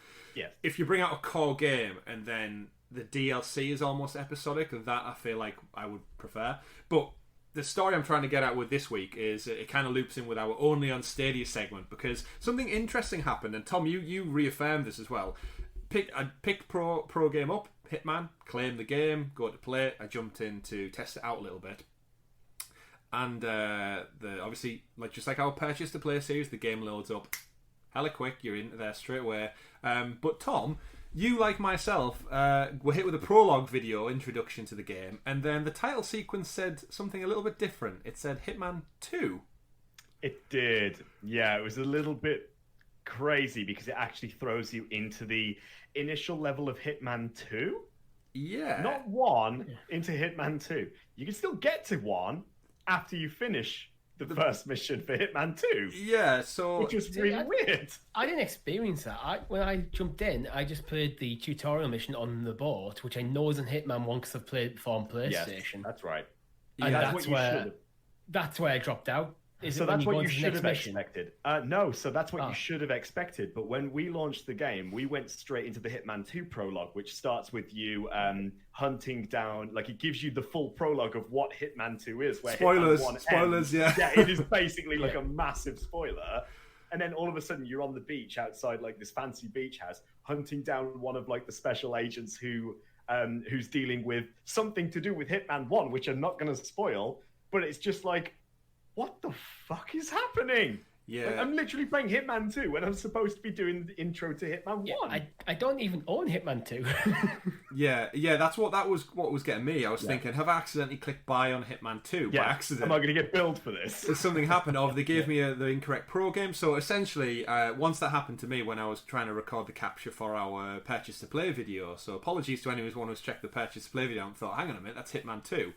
if you bring out a core game and then the DLC is almost episodic, that I feel like I would prefer. But the story I'm trying to get at with this week is it kind of loops in with our Only on Stadia segment, because something interesting happened, and Tom, you reaffirmed this as well. I picked pro game up, Hitman, claimed the game, go to play it. I jumped in to test it out a little bit, and obviously, just like our purchase to play series, the game loads up hella quick. You're in there straight away. But Tom, you, like myself, were hit with a prologue video introduction to the game, and then the title sequence said something a little bit different. It said Hitman 2. It did. Yeah, it was a little bit crazy because it actually throws you into the initial level of Hitman 2. Yeah. Not 1, into Hitman 2. You can still get to 1 after you finish the first mission for Hitman 2. Yeah, so... Which is really weird. I didn't experience that. When I jumped in, I just played the tutorial mission on the boat, which I know is in Hitman 1 because I've played it before on PlayStation. Yes, that's right. And that's where I dropped out. So that's what you should have expected. No, so that's what you should have expected. But when we launched the game, we went straight into the Hitman 2 prologue, which starts with you hunting down, like it gives you the full prologue of what Hitman 2 is. Where spoilers, Hitman 1 spoilers, ends. Yeah, it is basically like a massive spoiler. And then all of a sudden you're on the beach outside like this fancy beach house, hunting down one of like the special agents who's dealing with something to do with Hitman 1, which I'm not going to spoil, but it's just like, what the fuck is happening? Yeah, like, I'm literally playing Hitman 2 when I'm supposed to be doing the intro to Hitman 1. I don't even own Hitman 2. yeah, that's what was getting me. I was thinking, have I accidentally clicked buy on Hitman 2 by accident? Am I going to get billed for this? Something happened, or they gave me the incorrect pro game. So essentially, once that happened to me when I was trying to record the capture for our purchase to play video. So apologies to anyone who's checked the purchase to play video and thought, hang on a minute, that's Hitman 2.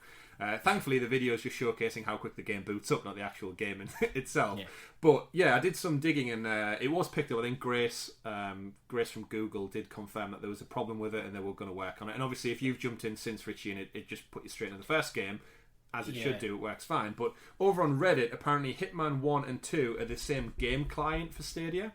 Thankfully, the video is just showcasing how quick the game boots up, not the actual game itself. Yeah. But yeah, I did some digging, and it was picked up. I think Grace from Google did confirm that there was a problem with it, and they were going to work on it. And obviously, if you've jumped in since, Richie, and it just put you straight into the first game, as it should do, it works fine. But over on Reddit, apparently Hitman 1 and 2 are the same game client for Stadia.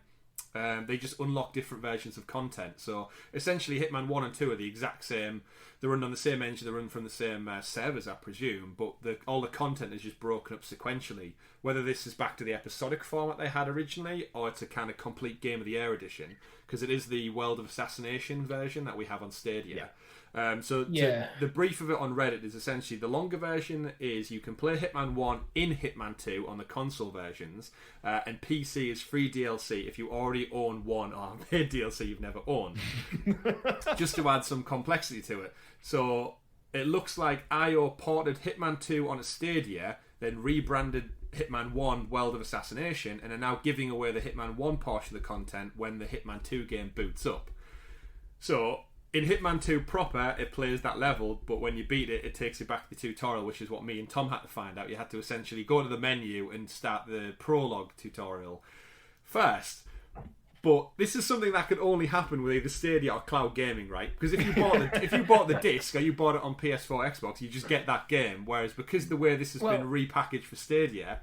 They just unlock different versions of content. So essentially, Hitman 1 and 2 are the exact same. They run on the same engine, they run from the same servers, I presume, but all the content is just broken up sequentially. Whether this is back to the episodic format they had originally, or it's a kind of complete Game of the Year edition, because it is the World of Assassination version that we have on Stadia. The brief of it on Reddit is essentially the longer version is you can play Hitman 1 in Hitman 2 on the console versions, and PC is free DLC if you already own 1 or paid DLC you've never owned. Just to add some complexity to it. So it looks like IO ported Hitman 2 on a Stadia, then rebranded Hitman 1 World of Assassination, and are now giving away the Hitman 1 portion of the content when the Hitman 2 game boots up. So in Hitman 2 proper, it plays that level, but when you beat it, it takes you back to the tutorial, which is what me and Tom had to find out. You had to essentially go to the menu and start the prologue tutorial first. But this is something that could only happen with either Stadia or cloud gaming, right? Because if you bought the disc or you bought it on PS4, Xbox, you just get that game. Whereas because the way this has been repackaged for Stadia,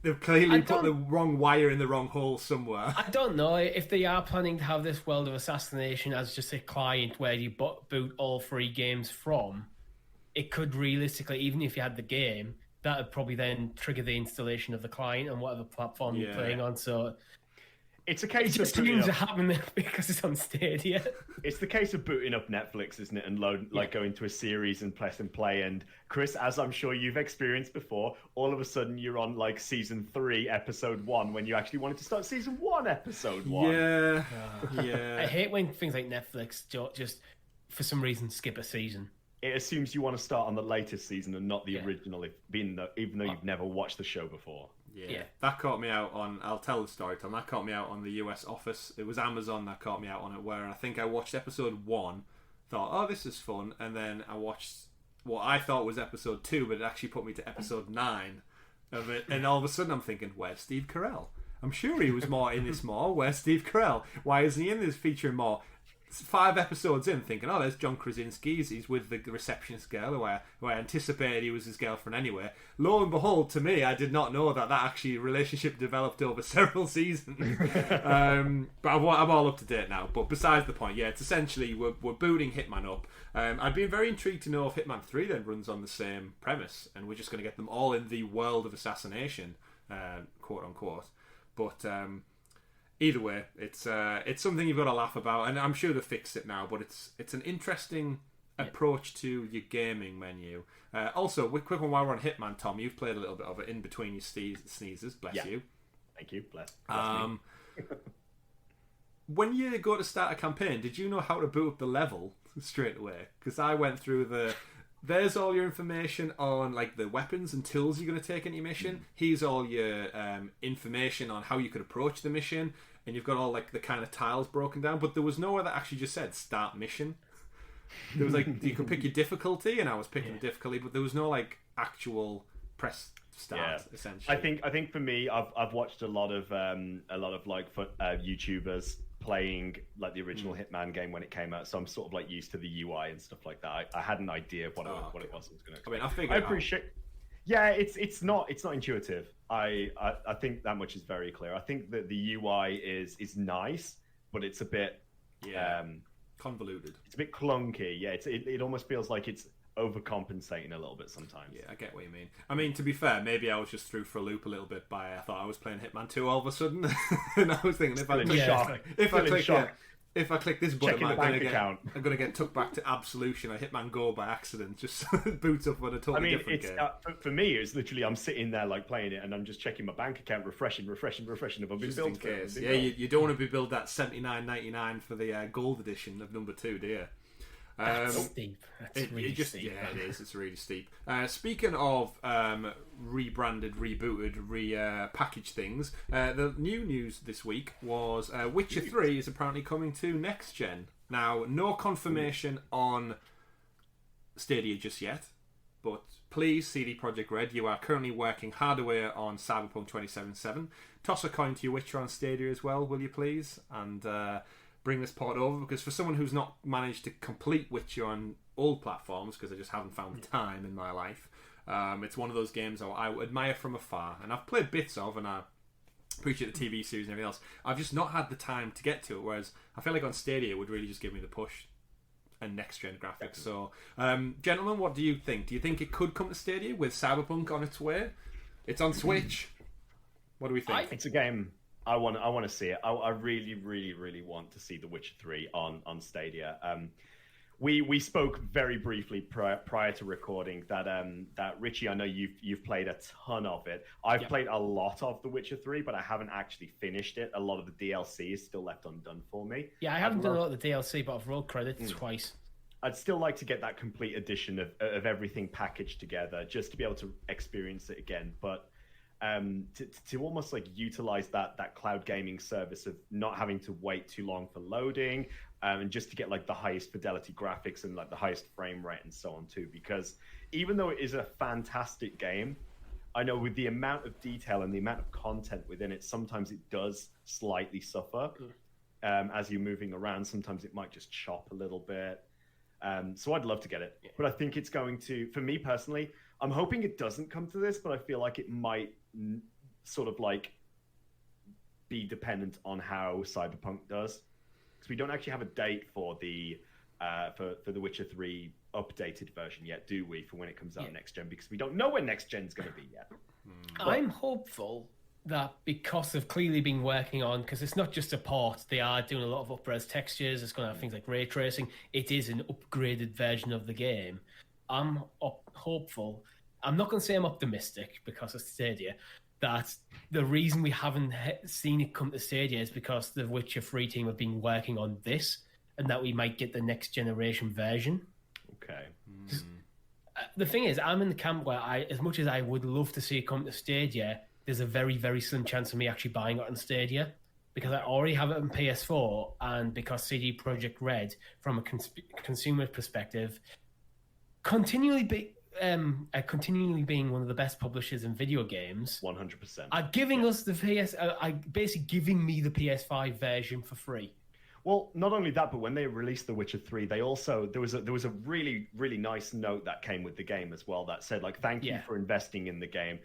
they've clearly put the wrong wire in the wrong hole somewhere. I don't know if they are planning to have this World of Assassination as just a client where you boot all 3 games from. It could realistically, even if you had the game, that would probably then trigger the installation of the client on whatever platform you're playing on. So it's a case of seems to happen because it's on Stadia. It's the case of booting up Netflix, isn't it? And going to a series and press and play. And Chris, as I'm sure you've experienced before, all of a sudden you're on like season 3, episode 1, when you actually wanted to start season 1, episode 1. Yeah. I hate when things like Netflix just for some reason skip a season. It assumes you want to start on the latest season and not the original, even though you've never watched the show before. Yeah, that caught me out on. I'll tell the story, Tom. That caught me out on the US Office. It was Amazon that caught me out on it, where I think I watched episode 1, thought, oh, this is fun, and then I watched what I thought was episode 2, but it actually put me to episode 9 of it, and all of a sudden I'm thinking, where's Steve Carell? I'm sure he was more in this more. Where's Steve Carell? Why isn't he in this featuring more? 5 episodes in, thinking, oh, there's John Krasinski. He's with the receptionist girl who I anticipated he was his girlfriend anyway. Lo and behold, to me, I did not know that actually relationship developed over several seasons. But I'm all up to date now. But besides the point, yeah, it's essentially we're booting Hitman up. I'd be very intrigued to know if Hitman 3 then runs on the same premise, and we're just going to get them all in the world of assassination, quote unquote. But either way, it's something you've got to laugh about, and I'm sure they fixed it now. But it's an interesting approach to your gaming menu. Also, quick one while we're on Hitman, Tom, you've played a little bit of it in between your sneezes. Bless you. Thank you. Bless me. When you go to start a campaign, did you know how to boot up the level straight away? Because I went through there's all your information on like the weapons and tools you're going to take in your mission. Here's all your information on how you could approach the mission, and you've got all like the kind of tiles broken down. But there was nowhere that actually just said start mission. There was like you could pick your difficulty, and I was picking the difficulty, but there was no like actual press start. Essentially, I think for me, I've watched a lot of like YouTubers playing like the original Hitman game when it came out, so I'm sort of like used to the UI and stuff like that. I had an idea of what it was I was going to. I mean, I figured. I appreciate. Yeah, it's not intuitive. I think that much is very clear. I think that the UI is nice, but it's a bit convoluted. It's a bit clunky. Yeah, it almost feels like it's overcompensating a little bit sometimes. Yeah, I get what you mean. I mean, to be fair, maybe I was just through for a loop a little bit by I thought I was playing Hitman 2 all of a sudden, and I was thinking if I click this button, I'm going to get took back to Absolution or Hitman Go by accident. Just boots up on a totally different game. For me, it's literally I'm sitting there like playing it, and I'm just checking my bank account, refreshing. If I've been billed for it. Yeah, you don't want to be billed that $79.99 for the gold edition of number 2, do you? That's steep. That's really steep. Yeah, it is. It's really steep. Speaking of rebranded, rebooted, repackaged things, the new news this week was Witcher 3 is apparently coming to next gen. Now, no confirmation on Stadia just yet, but please, CD Projekt Red, you are currently working hard away on Cyberpunk 2077. Toss a coin to your Witcher on Stadia as well, will you please? And bring this port over, because for someone who's not managed to complete Witcher on old platforms, because I just haven't found the time in my life, it's one of those games I admire from afar, and I've played bits of, and I appreciate the TV series and everything else. I've just not had the time to get to it, whereas I feel like on Stadia it would really just give me the push and next-gen graphics. So, gentlemen, what do you think? Do you think it could come to Stadia with Cyberpunk on its way? It's on Switch. What do we think? It's a game I want to see it. I really, really, really want to see The Witcher 3 on Stadia. We spoke very briefly prior to recording that Richie, I know you've played a ton of it. I've played a lot of The Witcher 3, but I haven't actually finished it. A lot of the DLC is still left undone for me. Yeah, I haven't done a lot of the DLC, but I've rolled credits twice. I'd still like to get that complete edition of everything packaged together, just to be able to experience it again. But to almost like utilize that cloud gaming service of not having to wait too long for loading, and just to get like the highest fidelity graphics and like the highest frame rate and so on too, because even though it is a fantastic game, I know with the amount of detail and the amount of content within it, sometimes it does slightly suffer as you're moving around. Sometimes it might just chop a little bit. So I'd love to get it, but I think it's going to, for me personally, I'm hoping it doesn't come to this, but I feel like it might sort of like be dependent on how Cyberpunk does, because we don't actually have a date for the Witcher 3 updated version yet, do we? For when it comes out next gen, because we don't know when next gen's going to be yet. I'm hopeful that because they've clearly been working on, because it's not just a port, they are doing a lot of up-res textures. It's going to have things like ray tracing. It is an upgraded version of the game. I'm hopeful. I'm not going to say I'm optimistic because of Stadia, that the reason we haven't seen it come to Stadia is because the Witcher 3 team have been working on this, and that we might get the next generation version. Okay. The thing is, I'm in the camp where as much as I would love to see it come to Stadia, there's a very, very slim chance of me actually buying it on Stadia, because I already have it on PS4, and because CD Projekt Red, from a consumer perspective, continually being one of the best publishers in video games, 100%, are giving us the basically giving me the PS5 version for free. Well, not only that, but when they released The Witcher 3, they also there was a really, really nice note that came with the game as well that said, like, thank you for investing in the game,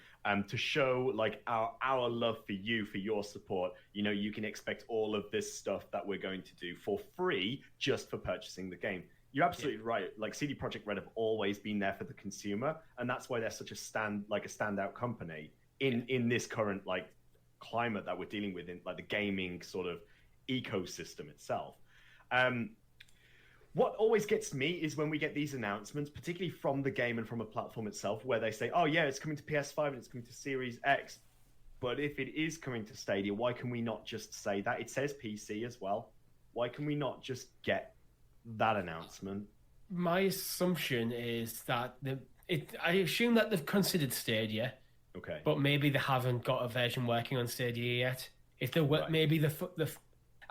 to show like our love for you, for your support. You know, you can expect all of this stuff that we're going to do for free just for purchasing the game. You're absolutely right. Like, CD Projekt Red have always been there for the consumer, and that's why they're such a standout company in this current like climate that we're dealing with in like the gaming sort of ecosystem itself. What always gets me is when we get these announcements, particularly from the game and from a platform itself, where they say, oh yeah, it's coming to PS5 and it's coming to Series X. But if it is coming to Stadia, why can we not just say that? It says PC as well. Why can we not just get that announcement? My assumption is that I assume that they've considered Stadia. Okay. But maybe they haven't got a version working on Stadia yet. If they were, maybe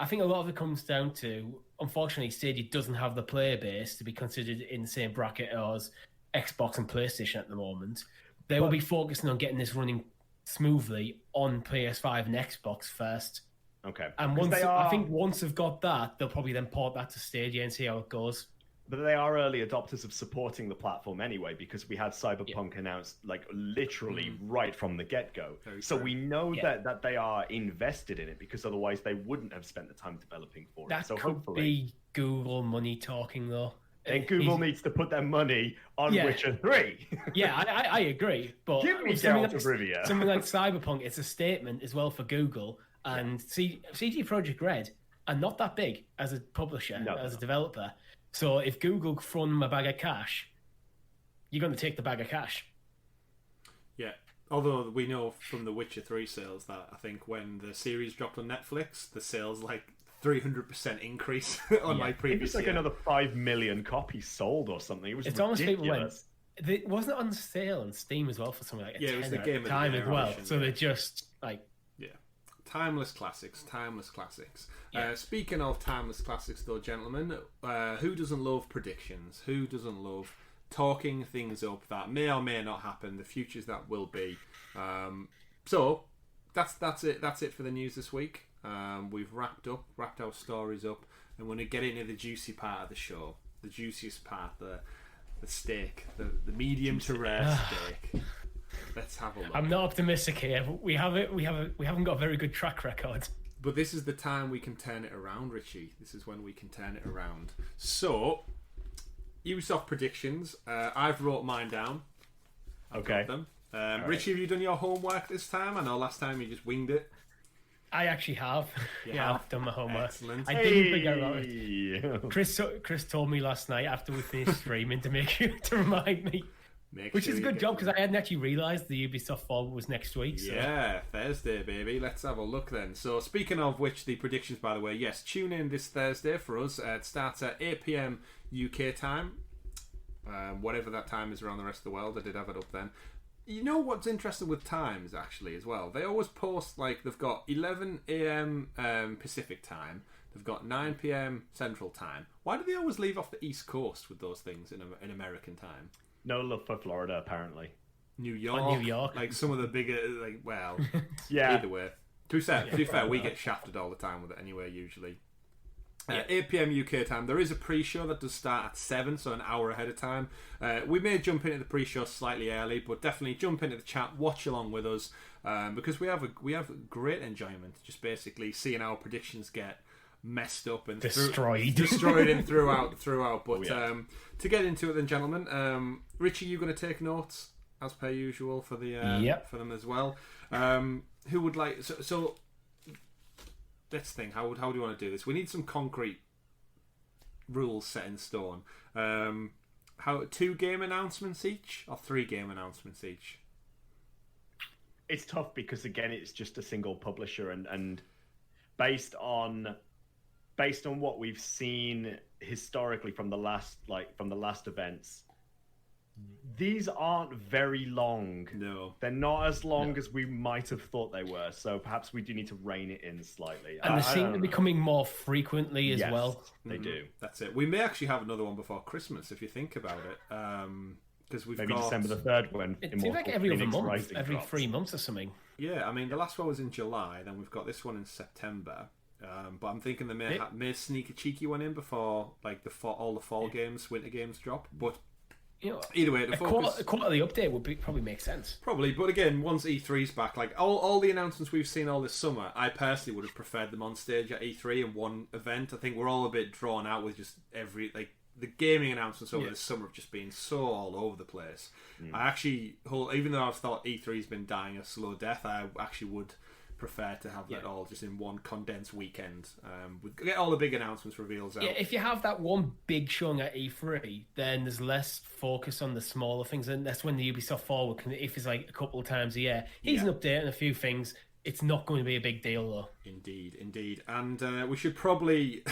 I think a lot of it comes down to, unfortunately, Stadia doesn't have the player base to be considered in the same bracket as Xbox and PlayStation at the moment. They will be focusing on getting this running smoothly on PS5 and Xbox first. Okay. And I think once they've got that, they'll probably then port that to Stadia and see how it goes. But they are early adopters of supporting the platform anyway, because we had Cyberpunk announced like literally right from the get-go. So we know that they are invested in it, because otherwise they wouldn't have spent the time developing for it. That So could hopefully be Google money talking, though. And Google needs to put their money on Witcher 3. I agree. But Give me Geralt of Rivia. Something like Cyberpunk, it's a statement as well for Google. And CD Projekt Red are not that big as a publisher, as a developer. So if Google throw them a bag of cash, you're going to take the bag of cash. Yeah. Although we know from the Witcher 3 sales that I think when the series dropped on Netflix, the sales 300% increase on my previous. It was like another 5 million copies sold or something. It was almost ridiculous. Wasn't it on sale on Steam as well for something like a 10 it was the game time as well. edition, So they're just timeless classics. Speaking of timeless classics, though, gentlemen, who doesn't love predictions? Who doesn't love talking things up that may or may not happen, the futures that will be? So that's it. That's it for the news this week. We've wrapped our stories up, and we're going to get into the juicy part of the show, the juiciest part, the steak, the medium to rare steak. Let's have a look. I'm not optimistic here. We haven't got a very good track record. But this is the time we can turn it around, Richie. This is when we can turn it around. So, Ubisoft predictions. I've wrote mine down. I've got them. Richie, have you done your homework this time? I know last time you just winged it. I actually have. I've done my homework. Excellent. I didn't think about it. Chris told me last night after we finished streaming to remind me. Which is a good job, because I hadn't actually realised the Ubisoft Forward was next week. So. Yeah, Thursday, baby. Let's have a look then. So, speaking of which, the predictions, by the way, yes, tune in this Thursday for us. It starts at 8 p.m. UK time. Whatever that time is around the rest of the world. I did have it up then. You know what's interesting with times, actually, as well? They always post, they've got 11 a.m. Pacific time. They've got 9 p.m. Central time. Why do they always leave off the East Coast with those things in American time? No love for Florida, apparently. New York. New York. Some of the bigger, yeah. Either way. To be fair, we get shafted all the time with it anyway, usually. 8 p.m. UK time. There is a pre-show that does start at 7, so an hour ahead of time. We may jump into the pre-show slightly early, but definitely jump into the chat, watch along with us, because we have great enjoyment just basically seeing our predictions get messed up and destroyed and throughout. But to get into it then, gentlemen, Richie, you're going to take notes as per usual for the for them as well. Who would like so let's think, how do you want to do this? We need some concrete rules set in stone. How 2 game announcements each or 3 game announcements each? It's tough because again it's just a single publisher, and based on what we've seen historically from the last events, These aren't very long. No. They're not as long as we might have thought they were. So perhaps we do need to rein it in slightly. And they seem to be coming more frequently as well. They do. That's it. We may actually have another one before Christmas if you think about it. Because we've maybe got December the 3rd when it seems like every other month, every drops. 3 months or something. Yeah, I mean the last one was in July. Then we've got this one in September. But I'm thinking they may sneak a cheeky one in before like all the fall games, winter games drop. But either way, the quarterly update would probably make sense. Probably, but again, once E3's back, like all the announcements we've seen all this summer, I personally would have preferred them on stage at E3 in one event. I think we're all a bit drawn out with just the gaming announcements over this summer have just been so all over the place. I actually, even though I've thought E3's been dying a slow death, I actually would prefer to have that all just in one condensed weekend. Get all the big announcements reveals out. Yeah, if you have that one big showing at E3, then there's less focus on the smaller things, and that's when the Ubisoft Forward can, if it's like a couple of times a year, here's an update and a few things. It's not going to be a big deal though. Indeed. And we should probably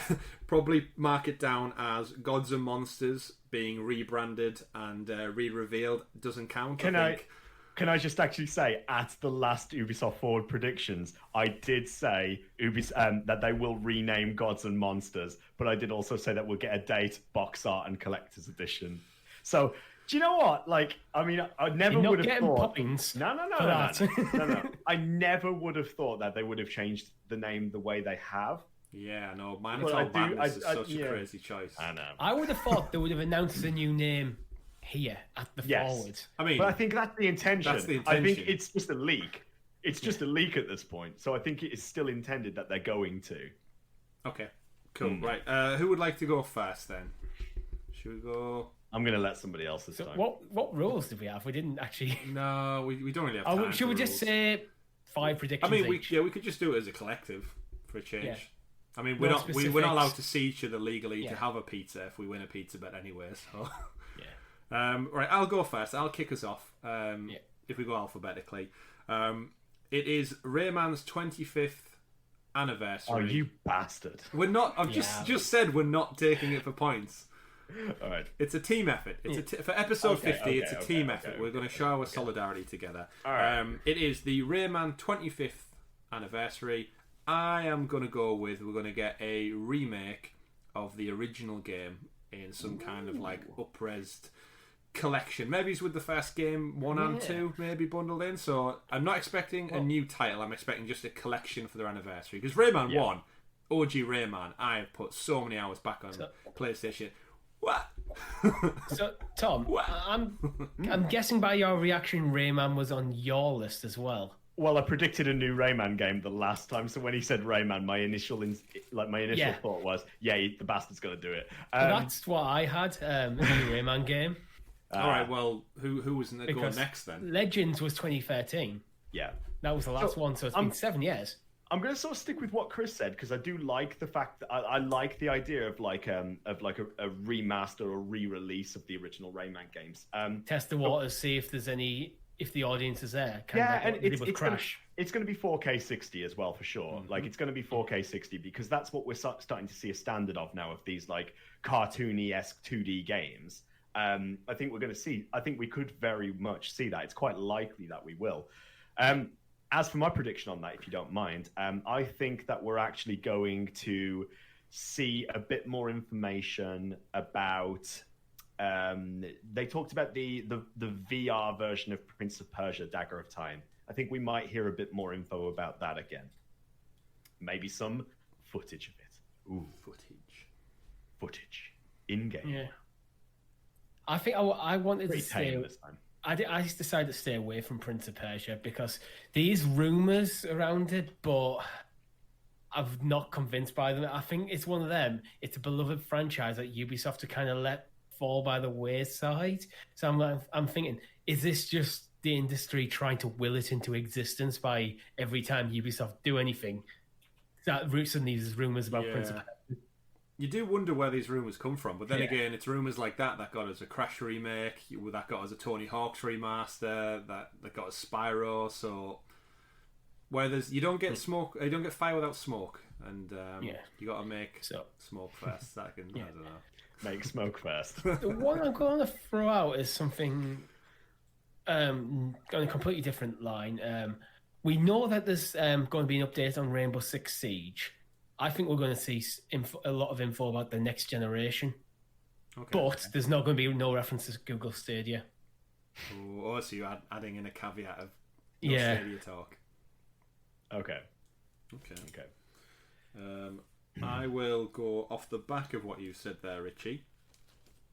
mark it down as Gods and Monsters being rebranded and re-revealed doesn't count. Can I just actually say, at the last Ubisoft Forward predictions, I did say that they will rename Gods and Monsters, but I did also say that we'll get a date, box art, and collector's edition. So, do you know what? Like, I mean, I never would have thought. No. I never would have thought that they would have changed the name the way they have. Yeah, no, Manitoba Madness is such a crazy choice. I know. I would have thought they would have announced a new name here at the Forward. I mean, but I think that's the intention. I think it's just a leak. It's just a leak at this point. So I think it is still intended that they're going to. Okay, cool. Right, who would like to go first then? Should we go? I'm going to let somebody else this time. What rules did we have? We didn't actually. No, we don't really have time. Should we just say 5 predictions? I mean, each? we could just do it as a collective for a change. Yeah. I mean, we're not allowed to see each other legally to have a pizza if we win a pizza bet anyway. So. Right, I'll go first. I'll kick us off. If we go alphabetically, it is Rayman's 25th anniversary. Oh, you bastard! We're not. I've just said we're not taking it for points. All right. It's a team effort. It's for episode 50. It's a team effort. We're going to show our solidarity together. All right. It is the Rayman 25th anniversary. I am going to go with we're going to get a remake of the original game in some kind of like up-resed collection. Maybe it's with the first game 1 and 2 maybe bundled in. So I'm not expecting a new title. I'm expecting just a collection for their anniversary. Because Rayman 1, OG Rayman, I have put so many hours back on PlayStation. What? So Tom, I'm guessing by your reaction Rayman was on your list as well. Well, I predicted a new Rayman game the last time, so when he said Rayman, my initial thought was, the bastard's got to do it. That's what I had, a new Rayman game. All right, well, who was going to go next then? Legends was 2013. Yeah. That was the last one, so it's been 7 years. I'm going to sort of stick with what Chris said, because I do like the fact that I like the idea of like a remaster or re-release of the original Rayman games. Test the waters, see if there's any... If the audience is there, it's going to be 4K 60 as well for sure. Like it's going to be 4K 60 because that's what we're starting to see a standard of now of these like cartoony-esque 2D games. I think we're going to see. I think we could very much see that. It's quite likely that we will. As for my prediction on that, if you don't mind, I think that we're actually going to see a bit more information about. They talked about the VR version of Prince of Persia: Dagger of Time. I think we might hear a bit more info about that again. Maybe some footage of it. Ooh, footage in game. Yeah. I think I wanted to stay. This time. I decided to stay away from Prince of Persia because these rumors around it, but I'm not convinced by them. I think it's one of them. It's a beloved franchise that Ubisoft to kind of let fall by the wayside. So I'm thinking, is this just the industry trying to will it into existence by every time Ubisoft do anything? That roots in these rumors about Prince of Persia. You do wonder where these rumors come from, but then again, it's rumors like that got us a Crash remake, that got us a Tony Hawk's remaster, that got us Spyro. So where you don't get smoke, you don't get fire without smoke, and you got to make smoke first. I don't know. make smoke first. The one I'm going to throw out is something on a completely different line. We know that there's going to be an update on Rainbow Six Siege. I think we're going to see a lot of info about the next generation. Okay. But there's not going to be no reference to Google Stadia. Oh, so you're adding in a caveat of Stadia talk. Okay. I will go off the back of what you said there, Richie.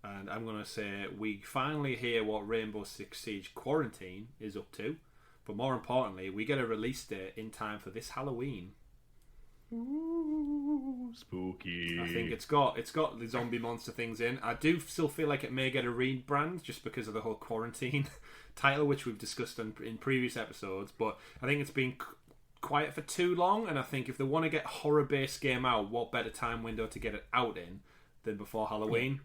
And I'm going to say we finally hear what Rainbow Six Siege Quarantine is up to. But more importantly, we get a release date in time for this Halloween. Ooh, spooky. I think it's got the zombie monster things in. I do still feel like it may get a rebrand just because of the whole Quarantine title, which we've discussed in previous episodes. But I think it's been quiet for too long, and I think if they want to get a horror-based game out, what better time window to get it out in than before Halloween?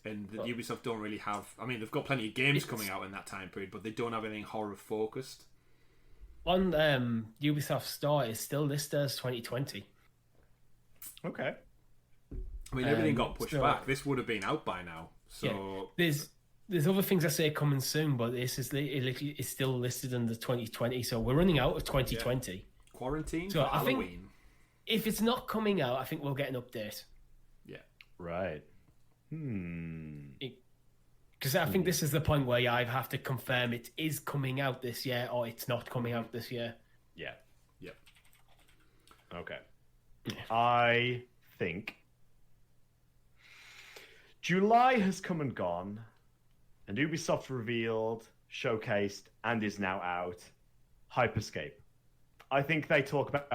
And the Ubisoft don't really have... I mean, they've got plenty of games coming out in that time period, but they don't have anything horror-focused. On Ubisoft Store, is still listed as 2020. Okay. I mean, everything got pushed back. This would have been out by now. So there's other things that say coming soon, but this is it's still listed under 2020. So we're running out of 2020. Yeah. Quarantine so for I Halloween. think if it's not coming out, I think we'll get an update. Yeah. Right. Because I think this is the point where you either have to confirm it is coming out this year or it's not coming out this year. Yeah. Yep. Okay. I think July has come and gone, and Ubisoft revealed, showcased, and is now out Hyperscape. I think they talk about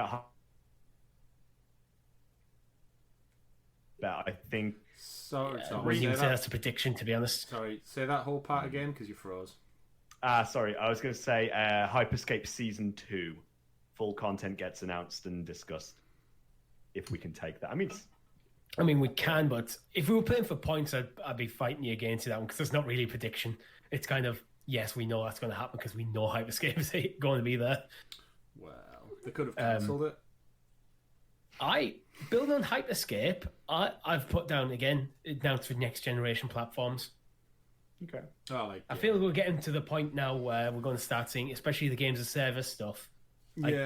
I think... Sorry. I wouldn't even say that's a prediction, to be honest. Sorry, say that whole part again, because you froze. Sorry, I was going to say Hyperscape Season 2. Full content gets announced and discussed. If we can take that. I mean, we can, but if we were playing for points, I'd be fighting you against that one, because it's not really a prediction. It's kind of, yes, we know that's going to happen, because we know Hyperscape is going to be there. Well, they could have cancelled it. Building on Hyperscape, I've put down again for next generation platforms. Okay. I feel we're getting to the point now where we're going to start seeing, especially the games as service stuff,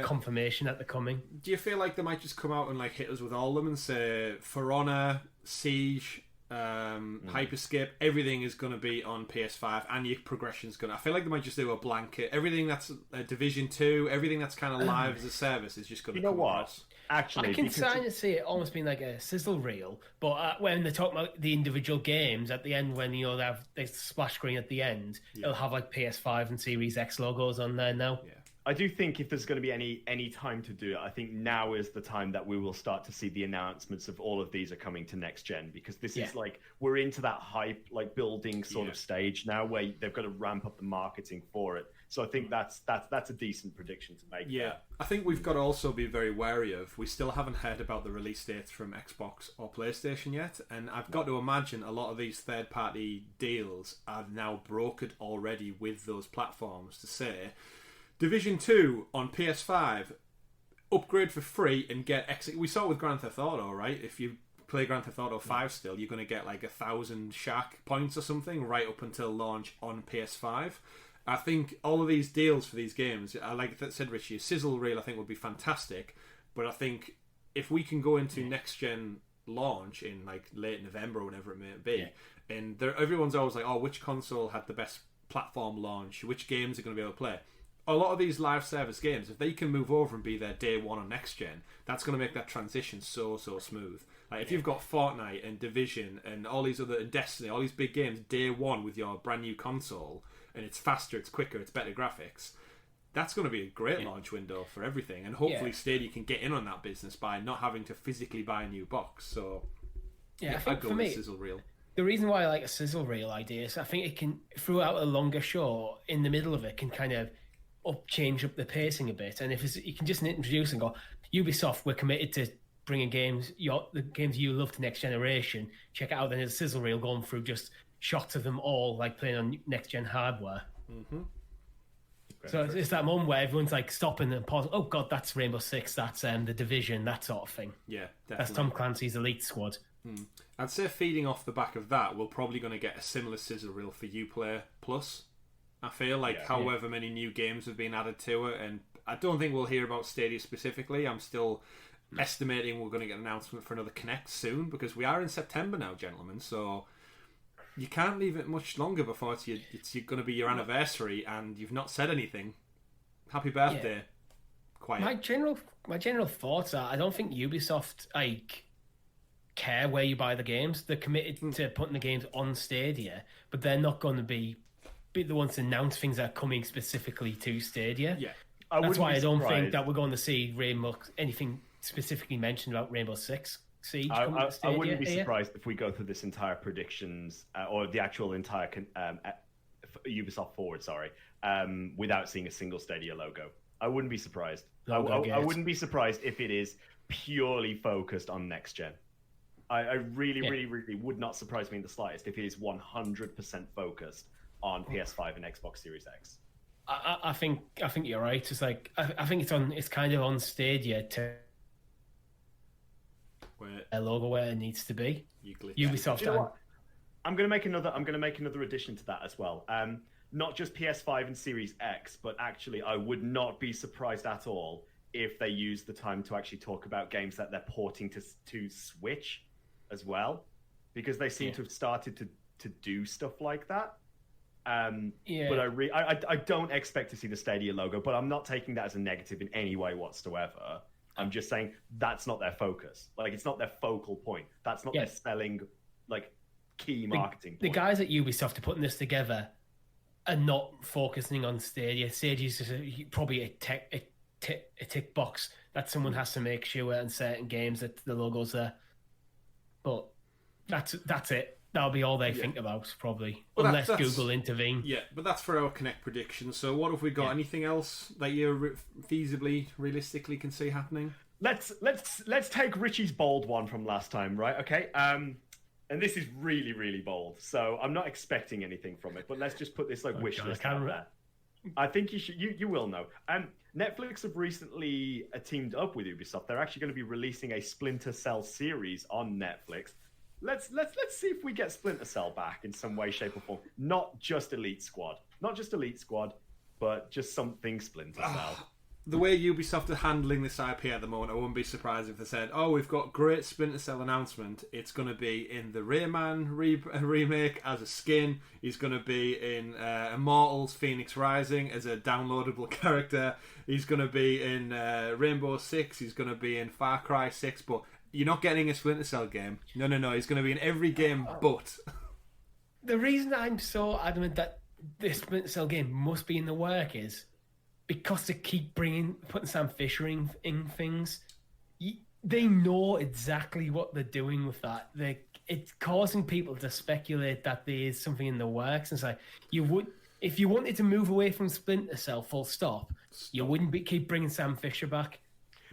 confirmation that they're coming. Do you feel like they might just come out and hit us with all of them and say For Honor, Siege, Hyperscape, everything is going to be on PS5 and your progression's going to... I feel like they might just do a blanket. Everything that's Division 2, everything that's kind of live as a service is just going to come across. Actually, I can kind of see it almost being like a sizzle reel, but when they talk about the individual games at the end, when they have the splash screen at the end, it'll have PS5 and Series X logos on there now. Yeah. I do think if there's going to be any time to do it, I think now is the time that we will start to see the announcements of all of these are coming to next gen, because this is we're into that hype, building sort of stage now where they've got to ramp up the marketing for it. So I think that's a decent prediction to make. Yeah, I think we've got to also be very wary of. We still haven't heard about the release dates from Xbox or PlayStation yet, and I've got to imagine a lot of these third-party deals are now brokered already with those platforms to say, Division 2 on PS5, upgrade for free and get... We saw it with Grand Theft Auto, right? If you play Grand Theft Auto 5 still, you're going to get 1,000 Shark points or something right up until launch on PS5. I think all of these deals for these games, like I said, Richie, a sizzle reel I think would be fantastic, but I think if we can go into next-gen launch in late November or whenever it may be, and everyone's always like, oh, which console had the best platform launch, which games are going to be able to play? A lot of these live service games, if they can move over and be there day one on next gen, that's going to make that transition so smooth. If you've got Fortnite and Division and all these other, and Destiny, all these big games day one with your brand new console, and it's faster, it's quicker, it's better graphics, that's going to be a great launch window for everything. And hopefully Stadia can get in on that business by not having to physically buy a new box. So I think I'd go for with me, sizzle reel. The reason why I like a sizzle reel idea is I think it can, throughout a longer show, in the middle of it, can kind of change up the pacing a bit. And if you can just introduce and go, Ubisoft, we're committed to bringing the games you love to next generation. Check it out. Then there's a sizzle reel going through just shots of them all playing on next gen hardware. Mm-hmm. So it's that moment where everyone's stopping and pausing. Oh god, that's Rainbow Six. That's the Division. That sort of thing. Yeah, definitely. That's Tom Clancy's Elite Squad. I'd say feeding off the back of that, we're probably going to get a similar sizzle reel for Uplay Plus. I feel like however many new games have been added to it, and I don't think we'll hear about Stadia specifically. I'm still estimating we're going to get an announcement for another Connect soon, because we are in September now, gentlemen, so you can't leave it much longer before it's going to be your anniversary and you've not said anything. Happy birthday. Quiet. My general thoughts are, I don't think Ubisoft care where you buy the games. They're committed to putting the games on Stadia, but they're not going to be the ones to announce things that are coming specifically to Stadia. Yeah. That's why I don't think that we're going to see anything specifically mentioned about Rainbow Six Siege. I wouldn't be surprised if we go through this entire predictions or the actual entire Ubisoft Forward, without seeing a single Stadia logo. I wouldn't be surprised. I wouldn't be surprised if it is purely focused on next gen. I really would not surprise me in the slightest if it is 100% focused on PS5 and Xbox Series X. I think you're right. It's like I think it's kind of on Stadia to a logo where it needs to be. Ubisoft. You know what? I'm going to make another addition to that as well. Not just PS5 and Series X, but actually, I would not be surprised at all if they use the time to actually talk about games that they're porting to Switch as well, because they seem to have started to do stuff like that. But I don't expect to see the Stadia logo, but I'm not taking that as a negative in any way whatsoever. I'm just saying that's not their focus. Like, it's not their focal point. That's not their selling, key marketing point. The guys at Ubisoft are putting this together and not focusing on Stadia. Stadia is probably a tick box that someone has to make sure in certain games that the logo's there. But that's it. That'll be all they think about, probably, unless Google intervene. Yeah, but that's for our Connect predictions. So what have we got? Anything else that you feasibly, realistically can see happening? Let's take Richie's bold one from last time, right? Okay. And this is really, really bold. So I'm not expecting anything from it, but let's just put this wish list out there. I think you will know. Netflix have recently teamed up with Ubisoft. They're actually going to be releasing a Splinter Cell series on Netflix. Let's see if we get Splinter Cell back in some way, shape, or form. Not just Elite Squad, but just something Splinter Cell. The way Ubisoft are handling this IP at the moment, I wouldn't be surprised if they said, "Oh, we've got great Splinter Cell announcement. It's going to be in the Rayman remake as a skin. He's going to be in Immortals: Phoenix Rising as a downloadable character. He's going to be in Rainbow Six. He's going to be in Far Cry 6, but." You're not getting a Splinter Cell game. No. He's going to be in every game but. The reason I'm so adamant that this Splinter Cell game must be in the work is because they keep putting Sam Fisher in things. They know exactly what they're doing with that. It's causing people to speculate that there is something in the works. And it's like, if you wanted to move away from Splinter Cell, full stop. You wouldn't keep bringing Sam Fisher back.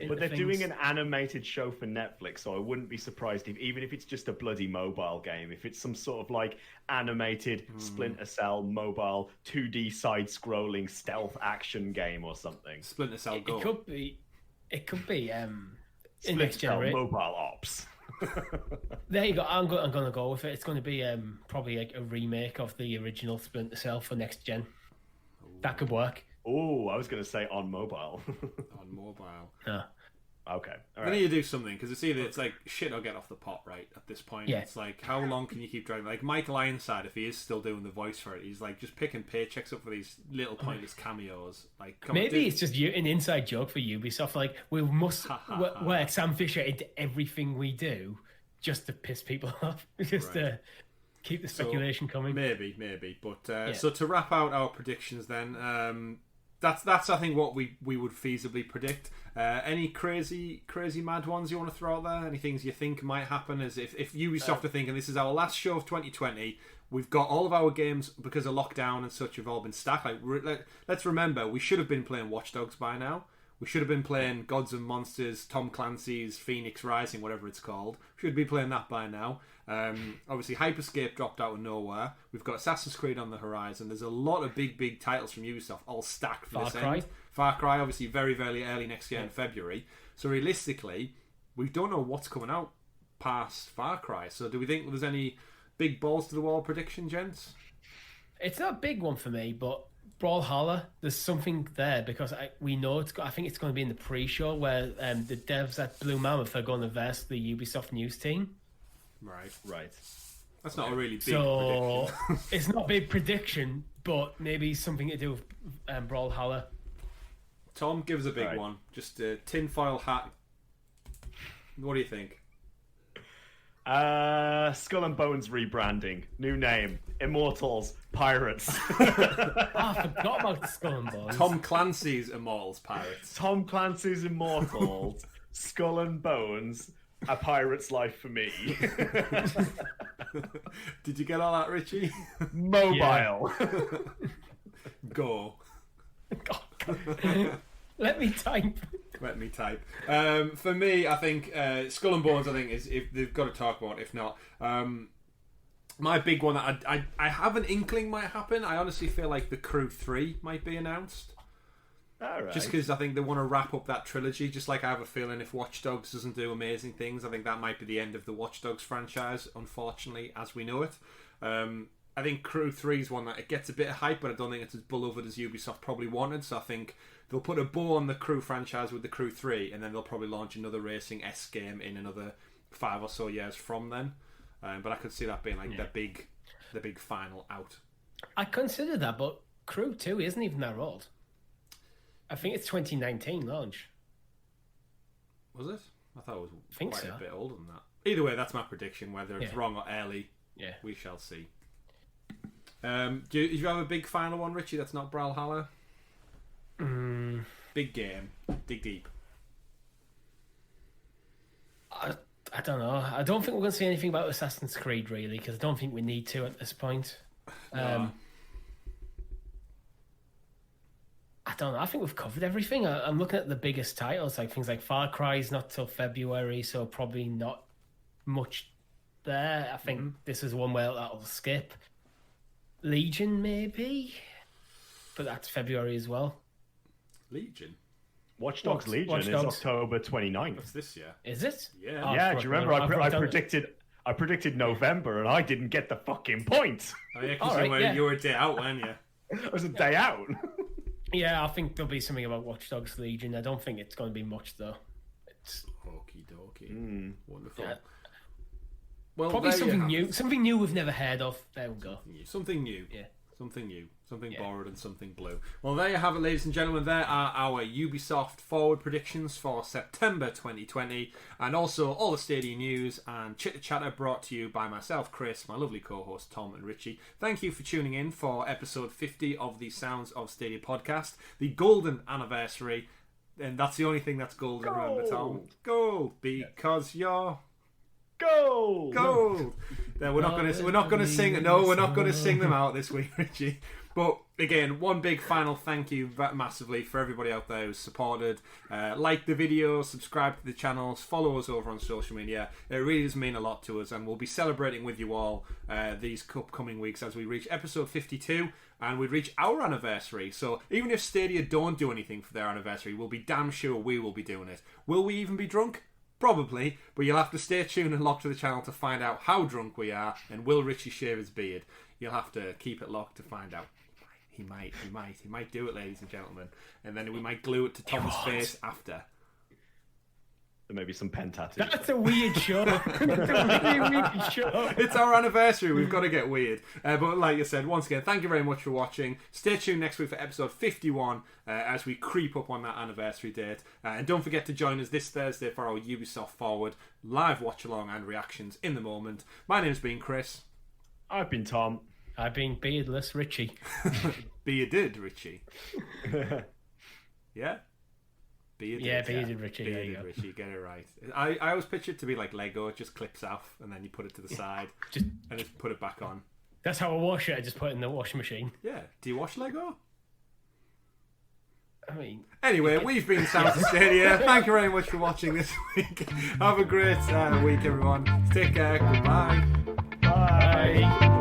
But they're doing an animated show for Netflix, so I wouldn't be surprised even if it's just a bloody mobile game, if it's some sort of animated Splinter Cell mobile 2D side-scrolling stealth action game or something. Splinter Cell Go. It could be. Splinter Cell mobile ops. There you go. I'm going to go with it. It's going to be probably a remake of the original Splinter Cell for next gen. That could work. Oh, I was going to say on mobile. On mobile. Yeah. Okay. All right. Then you do something, because it's either shit or get off the pot, right? At this point, it's how long can you keep driving? Like Michael Ironside, if he is still doing the voice for it, he's just picking paychecks up for these little pointless cameos. Maybe it's just an inside joke for Ubisoft. We must work Sam Fisher into everything we do just to piss people off, just to keep the speculation coming. Maybe. But so to wrap out our predictions, then. That's I think what we would feasibly predict. Any crazy mad ones you want to throw out there? Any things you think might happen? As if Ubisoft are thinking this is our last show of 2020, we've got all of our games because of lockdown and such have all been stacked. Let's remember, we should have been playing Watch Dogs by now. We should have been playing Gods and Monsters, Tom Clancy's Phoenix Rising, whatever it's called. We should be playing that by now. Obviously, Hyperscape dropped out of nowhere. We've got Assassin's Creed on the horizon. There's a lot of big titles from Ubisoft all stacked for this end. Far Cry, obviously, very, very early next year in February. So realistically, we don't know what's coming out past Far Cry. So do we think there's any big balls to the wall prediction, gents? It's not a big one for me, but Brawlhalla, there's something there because we know I think it's going to be in the pre-show where the devs at Blue Mammoth are going to verse the Ubisoft news team. Right. That's not a really big so prediction. It's not a big prediction, but maybe something to do with Brawlhalla. Tom, give us a big one. Just a tinfoil hat. What do you think? Skull and Bones rebranding, new name, Immortals, Pirates. I forgot about Skull and Bones. Tom Clancy's Immortals Pirates. Tom Clancy's Immortals, Skull and Bones, A Pirate's Life for Me. Did you get all that, Richie? Mobile. Yeah. Go. Let me type. For me, I think Skull and Bones, I think, is if they've got to talk about. If not, my big one that I have an inkling might happen. I honestly feel like The Crew 3 might be announced. All right. Just because I think they want to wrap up that trilogy. Just like I have a feeling if Watch Dogs doesn't do amazing things, I think that might be the end of the Watch Dogs franchise, unfortunately, as we know it. I think Crew 3 is one that it gets a bit of hype, but I don't think it's as beloved as Ubisoft probably wanted. So I think they'll put a bow on the Crew franchise with the Crew 3, and then they'll probably launch another racing-esque game in another 5 or so years from then. But I could see that being like the big final out. I consider that, but Crew 2 isn't even that old. I think it's 2019 launch. Was it? I thought it was quite so. a bit older than that. Either way, that's my prediction. Whether it's wrong or early, we shall see. Do you have a big final one, Richie? That's not Brawlhalla. Big game. Dig deep. I don't know. I don't think we're going to see anything about Assassin's Creed, really, because I don't think we need to at this point. No. I don't know. I think we've covered everything. I'm looking at the biggest titles, like things like Far Cry's not till February, so probably not much there. I think this is one where that'll skip. Legion, maybe, but that's February as well. Legion. Watch Dogs Legion is October 29th. That's this year. Is it? Yeah. Oh, Yeah, do you remember I predicted November and I didn't get the fucking point. Oh yeah, because you were a day out, weren't you? It was a day out. Yeah, I think there'll be something about Watch Dogs Legion. I don't think it's going to be much though. It's okie dokie. Wonderful. Yeah. Well, probably something new. Something new we've never heard of. There we go. Something new. Yeah. Something new. Something borrowed and something blue. Well, there you have it, ladies and gentlemen. There are our Ubisoft forward predictions for September 2020. And also all the Stadia news and chitter-chatter brought to you by myself, Chris, my lovely co-host, Tom and Richie. Thank you for tuning in for episode 50 of the Sounds of Stadia podcast. The golden anniversary. And that's the only thing that's golden, remember, Tom? Gold. Because you're... Gold. No, we're not going to sing. No, we're not going to sing them out this week, Richie. But again, one big final thank you massively for everybody out there who's supported. Like the video, subscribe to the channels, follow us over on social media. It really does mean a lot to us, and we'll be celebrating with you all these upcoming weeks as we reach episode 52 and we reach our anniversary. So even if Stadia don't do anything for their anniversary, we'll be damn sure we will be doing it. Will we even be drunk? Probably, but you'll have to stay tuned and locked to the channel to find out how drunk we are, and will Richie shave his beard? You'll have to keep it locked to find out. He might do it, ladies and gentlemen, and then we might glue it to Tom's face after. There may be some pen tattoos. That's a weird show. That's a really weird show. It's our anniversary. We've got to get weird. But like I said, once again, thank you very much for watching. Stay tuned next week for episode 51 as we creep up on that anniversary date. And don't forget to join us this Thursday for our Ubisoft Forward live watch-along and reactions in the moment. My name's been Chris. I've been Tom. I've been beardless Richie. Bearded Richie. Yeah? Bearded Richie. Bearded Richie, get it right. I always picture it to be like Lego, it just clips off and then you put it to the side and just put it back on. That's how I wash it. I just put it in the washing machine. Yeah. Do you wash Lego? I mean... Anyway, we've been Sounds of Stadia. Thank you very much for watching this week. Have a great week, everyone. Take care. Goodbye. Bye.